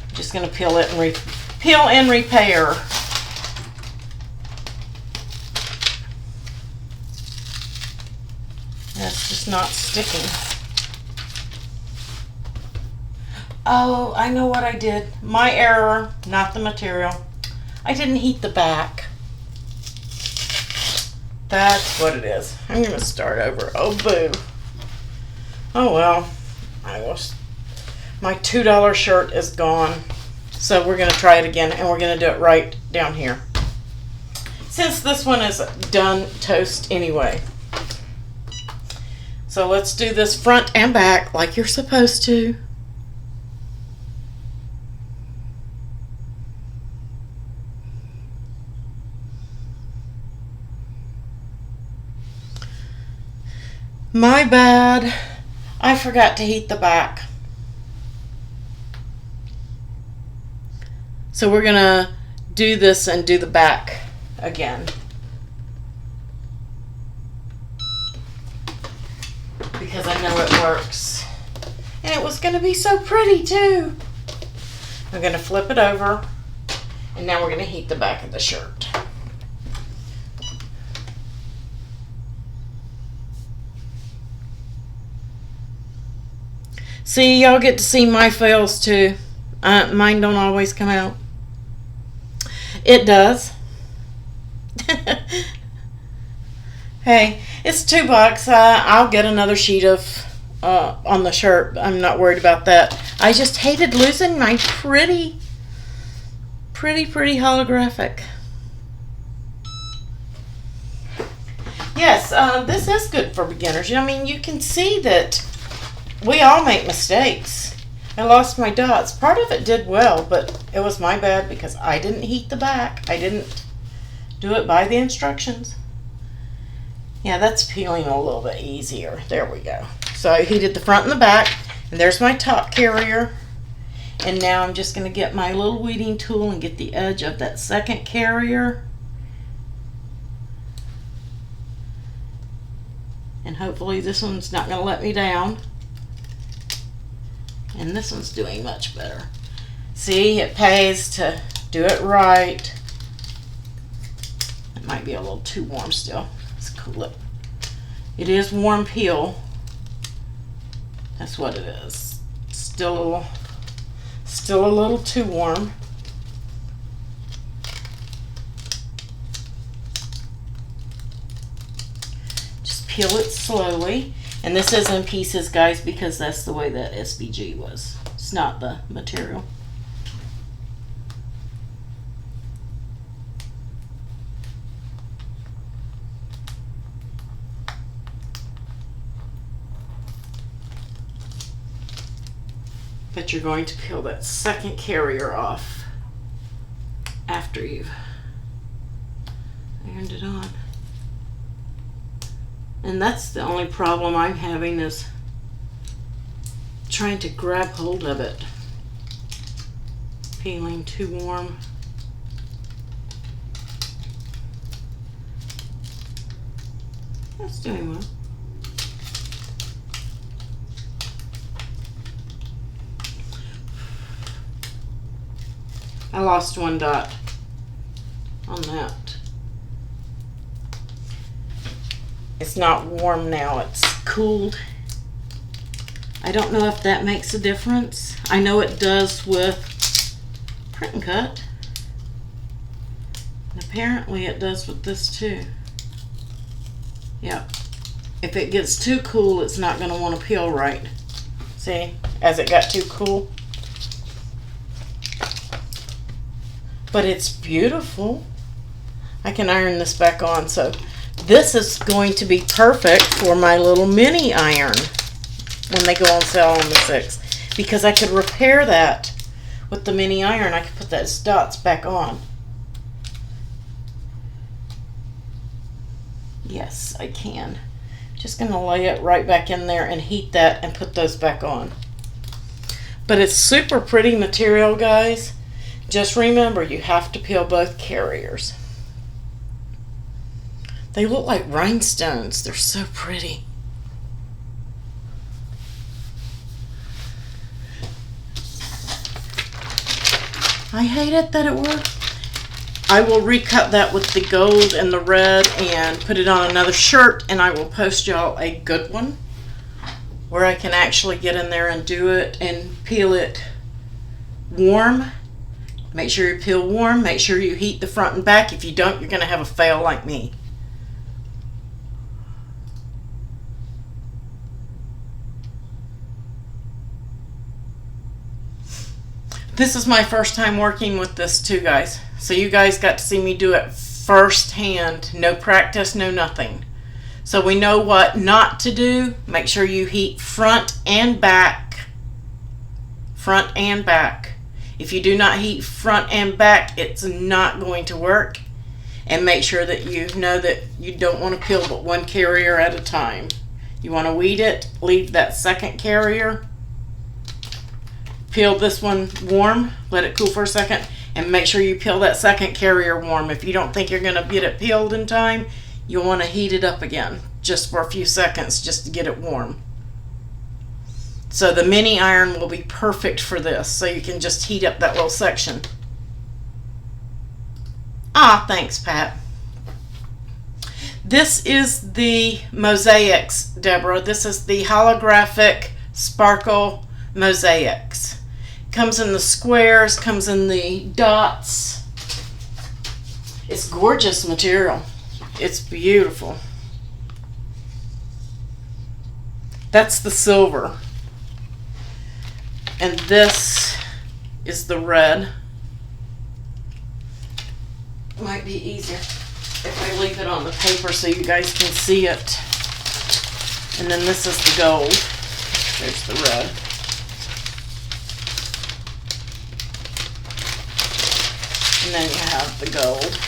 I'm just going to peel it and peel and repair. That's just not sticking. Oh, I know what I did. My error, not the material. I didn't heat the back. That's what it is. I'm going to start over. Oh, boo. Oh, well. My $2 shirt is gone. So we're going to try it again, and we're going to do it right down here. Since this one is done toast anyway. So let's do this front and back like you're supposed to. My bad. I forgot to heat the back. So we're going to do this and do the back again. Because I know it works. And it was going to be so pretty too. I'm going to flip it over. And now we're going to heat the back of the shirt. See, y'all get to see my fails too. Mine don't always come out. It does. Hey, it's $2. I'll get another sheet of on the shirt. I'm not worried about that. I just hated losing my pretty holographic. Yes, this is good for beginners. I mean, you can see that we all make mistakes. I lost my dots. Part of it did well, but it was my bad because I didn't heat the back. I didn't do it by the instructions. Yeah, that's peeling a little bit easier. There we go. So I heated the front and the back, and there's my top carrier. And now I'm just going to get my little weeding tool and get the edge of that second carrier. And hopefully this one's not going to let me down. And this one's doing much better. See, it pays to do it right. It might be a little too warm still. Let's cool it. It is warm peel. That's what it is. Still a little too warm. Just peel it slowly. And this is in pieces, guys, because that's the way that SVG was. It's not the material. But you're going to peel that second carrier off after you've ironed it on. And that's the only problem I'm having, is trying to grab hold of it. Peeling too warm. That's doing well. I lost one dot on that. It's not warm now, it's cooled. I don't know if that makes a difference. I know it does with print and cut. And apparently it does with this too. Yeah. If it gets too cool, it's not going to want to peel right. See, as it got too cool. But it's beautiful. I can iron this back on. So this is going to be perfect for my little mini iron when they go on sale on the 6th. Because I could repair that with the mini iron. I could put those dots back on. Yes, I can. Just going to lay it right back in there and heat that and put those back on. But it's super pretty material, guys. Just remember, you have to peel both carriers. They look like rhinestones. They're so pretty. I hate it that it worked. I will recut that with the gold and the red and put it on another shirt, and I will post y'all a good one where I can actually get in there and do it and peel it warm. Make sure you peel warm. Make sure you heat the front and back. If you don't, you're going to have a fail like me. This is my first time working with this too, guys. So you guys got to see me do it firsthand. No practice, no nothing. So we know what not to do. Make sure you heat front and back. Front and back. If you do not heat front and back, it's not going to work. And make sure that you know that you don't want to peel but one carrier at a time. You want to weed it, leave that second carrier, peel this one warm, let it cool for a second, and make sure you peel that second carrier warm. If you don't think you're going to get it peeled in time, you'll want to heat it up again just for a few seconds just to get it warm. So the mini iron will be perfect for this, so you can just heat up that little section. Ah, thanks, Pat. This is the Mosaics, Deborah. This is the Holographic Sparkle Mosaics. Comes in the squares, comes in the dots. It's gorgeous material. It's beautiful. That's the silver. And this is the red. Might be easier if I leave it on the paper so you guys can see it. And then this is the gold. There's the red. And then you have the gold.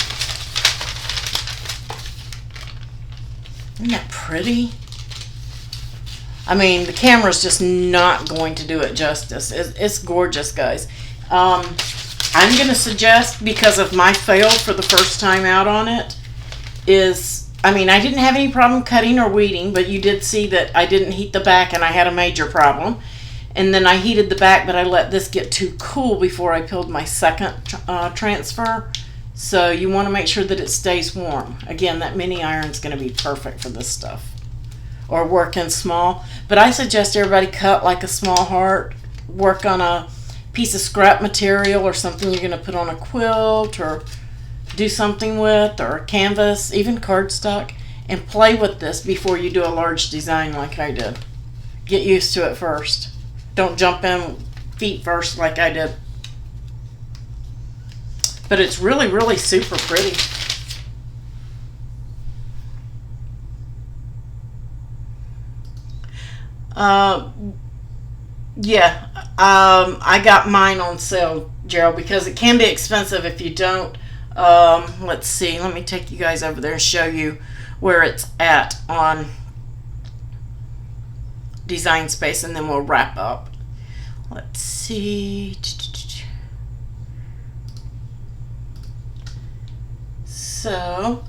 Isn't that pretty? I mean, the camera's just not going to do it justice. It's gorgeous, guys. I'm going to suggest, because of my fail for the first time out on it, is, I mean, I didn't have any problem cutting or weeding, but you did see that I didn't heat the back and I had a major problem. And then I heated the back, but I let this get too cool before I peeled my second transfer. So you want to make sure that it stays warm. Again, that mini iron is going to be perfect for this stuff. Or working small. But I suggest everybody cut like a small heart. Work on a piece of scrap material or something you're going to put on a quilt or do something with, or canvas, even cardstock, and play with this before you do a large design like I did. Get used to it first. Don't jump in feet first like I did. But it's really, really super pretty. Yeah, I got mine on sale, Gerald, because it can be expensive if you don't. Let's see, let me take you guys over there and show you where it's at on Design Space, and then we'll wrap up. Let's see. So,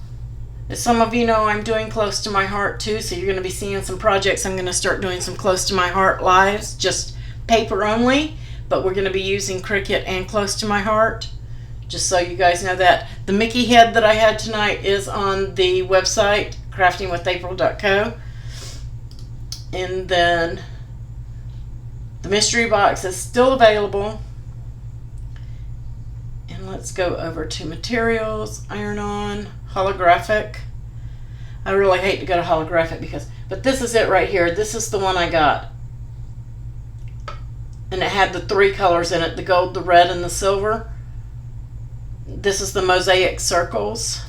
as some of you know, I'm doing Close to My Heart too, so you're going to be seeing some projects. I'm going to start doing some Close to My Heart lives, just paper only, but we're going to be using Cricut and Close to My Heart, just so you guys know that. The Mickey head that I had tonight is on the website, craftingwithapril.co. And then the mystery box is still available. And let's go over to materials, iron-on, holographic. I really hate to go to holographic but this is it right here. This is the one I got. And it had the 3 colors in it, the gold, the red, and the silver. This is the Mosaic circles.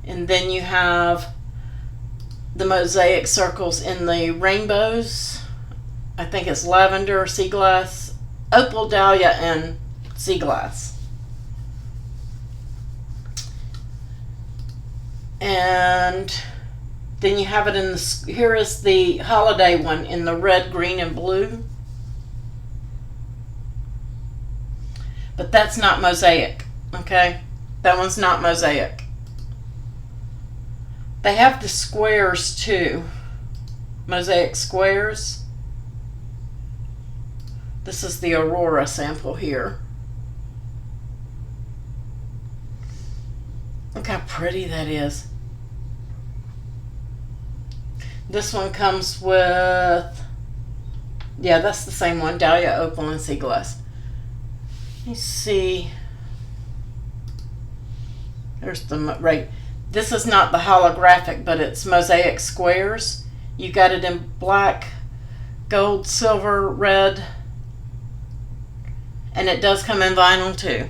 And then you have the Mosaic circles in the rainbows. I think it's lavender, sea glass, opal, dahlia, and sea glass. And then you have it in the, here is the holiday one in the red, green, and blue. But that's not Mosaic, okay? That one's not Mosaic. They have the squares too. Mosaic squares. This is the Aurora sample here. Look how pretty that is. This one comes with, yeah, that's the same one, dahlia, opal, and sea glass. Let me see. There's the, right. This is not the holographic, but it's Mosaic squares. You got it in black, gold, silver, red, and it does come in vinyl too.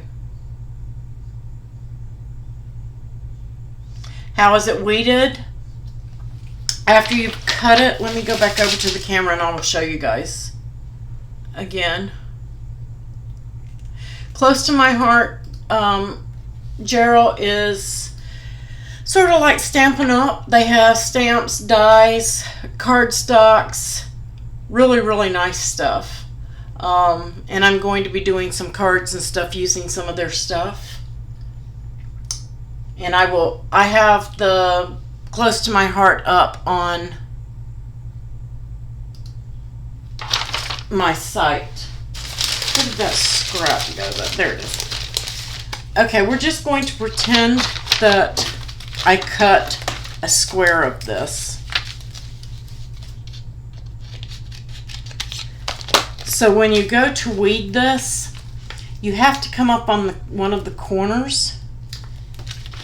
How is it weeded? After you've cut it, let me go back over to the camera and I'll show you guys again. Close to My Heart, Gerald, is sort of like Stampin' Up. They have stamps, dies, cardstocks, really, really nice stuff. And I'm going to be doing some cards and stuff using some of their stuff. And I have the Close to My Heart up on my site. Where did that scrap go? There it is. Okay, we're just going to pretend that I cut a square of this. So when you go to weed this, you have to come up on one of the corners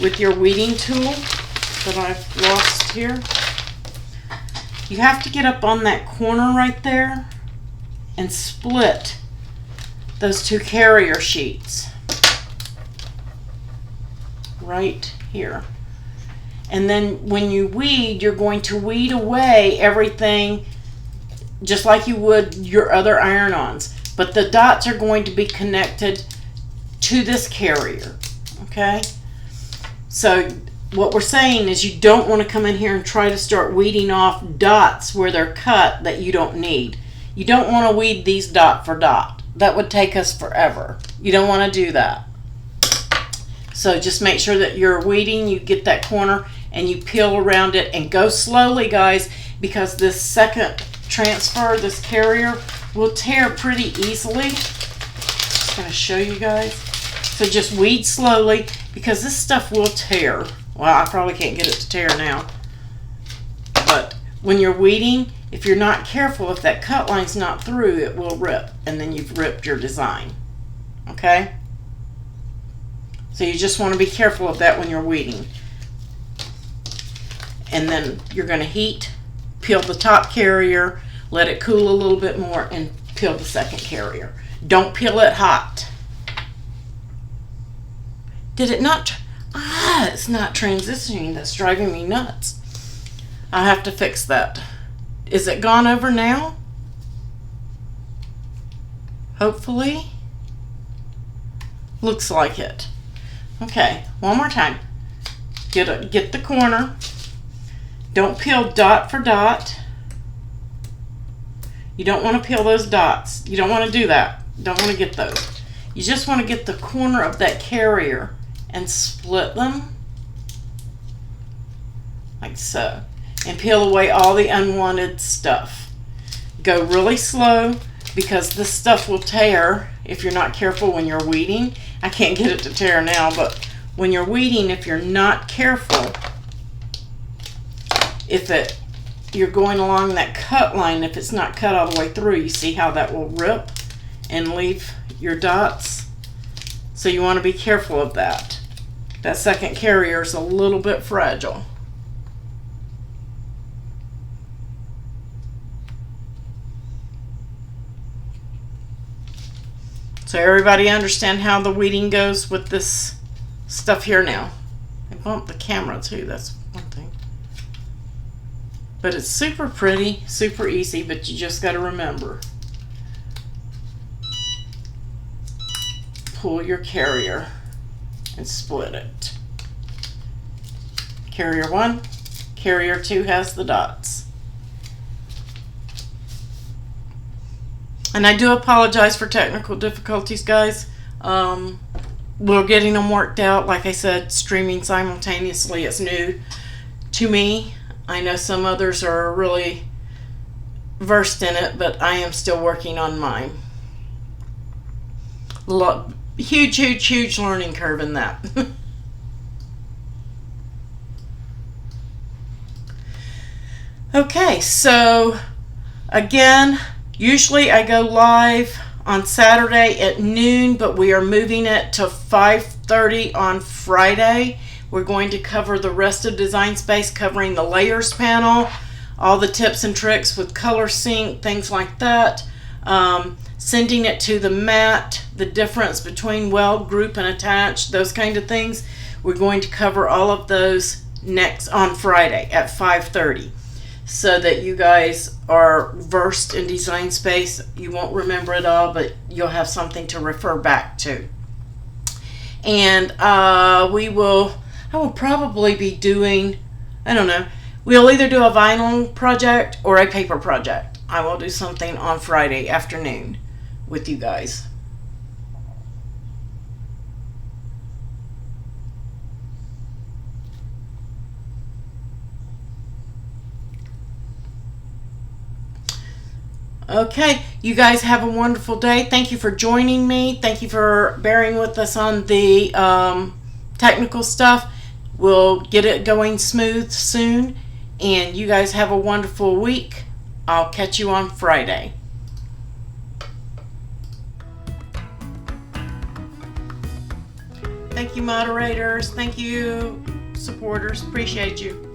with your weeding tool that I've lost here. You have to get up on that corner right there and split those 2 carrier sheets right here. And then when you weed, you're going to weed away everything just like you would your other iron-ons. But the dots are going to be connected to this carrier, okay? So what we're saying is you don't want to come in here and try to start weeding off dots where they're cut that you don't need. You don't want to weed these dot for dot. That would take us forever. You don't want to do that. So just make sure that you're weeding, you get that corner, and you peel around it, and go slowly, guys, because this second transfer, this carrier, will tear pretty easily. Just going to show you guys. So just weed slowly, because this stuff will tear. Well, I probably can't get it to tear now. But when you're weeding, if you're not careful, if that cut line's not through, it will rip, and then you've ripped your design. Okay? So you just want to be careful of that when you're weeding. and then you're going to heat, peel the top carrier, let it cool a little bit more, and peel the second carrier. Don't peel it hot. Did it not? It's not transitioning. That's driving me nuts. I'll have to fix that. Is it gone over now? Hopefully. Looks like it. Okay, one more time. Get the corner. Don't peel dot for dot. You don't want to peel those dots. You don't want to do that. Don't want to get those. You just want to get the corner of that carrier and split them like so, and peel away all the unwanted stuff. Go really slow because this stuff will tear if you're not careful when you're weeding. I can't get it to tear now, but when you're weeding, if you're not careful, you're going along that cut line, if it's not cut all the way through, you see how that will rip and leave your dots. So you want to be careful of that. That second carrier is a little bit fragile. So everybody understand how the weeding goes with this stuff here now. I bumped the camera too, that's one thing. But it's super pretty, super easy, but you just got to remember. Pull your carrier and split it. Carrier 1, carrier 2 has the dots. And I do apologize for technical difficulties, guys. We're getting them worked out. Like I said, streaming simultaneously is new to me. I know some others are really versed in it, but I am still working on mine. Huge learning curve in that. Okay, so again, usually I go live on Saturday at noon, but we are moving it to 5:30 on Friday. We're going to cover the rest of Design Space, covering the layers panel, all the tips and tricks with color sync, things like that. Sending it to the mat, the difference between weld, group, and attach, those kind of things. We're going to cover all of those next on Friday at 5:30. So that you guys are versed in Design Space. You won't remember it all, but you'll have something to refer back to. And I will probably be doing, I don't know, we'll either do a vinyl project or a paper project. I will do something on Friday afternoon with you guys. Okay, you guys have a wonderful day. Thank you for joining me. Thank you for bearing with us on the technical stuff. We'll get it going smooth soon. And you guys have a wonderful week. I'll catch you on Friday. Thank you, moderators. Thank you, supporters. Appreciate you.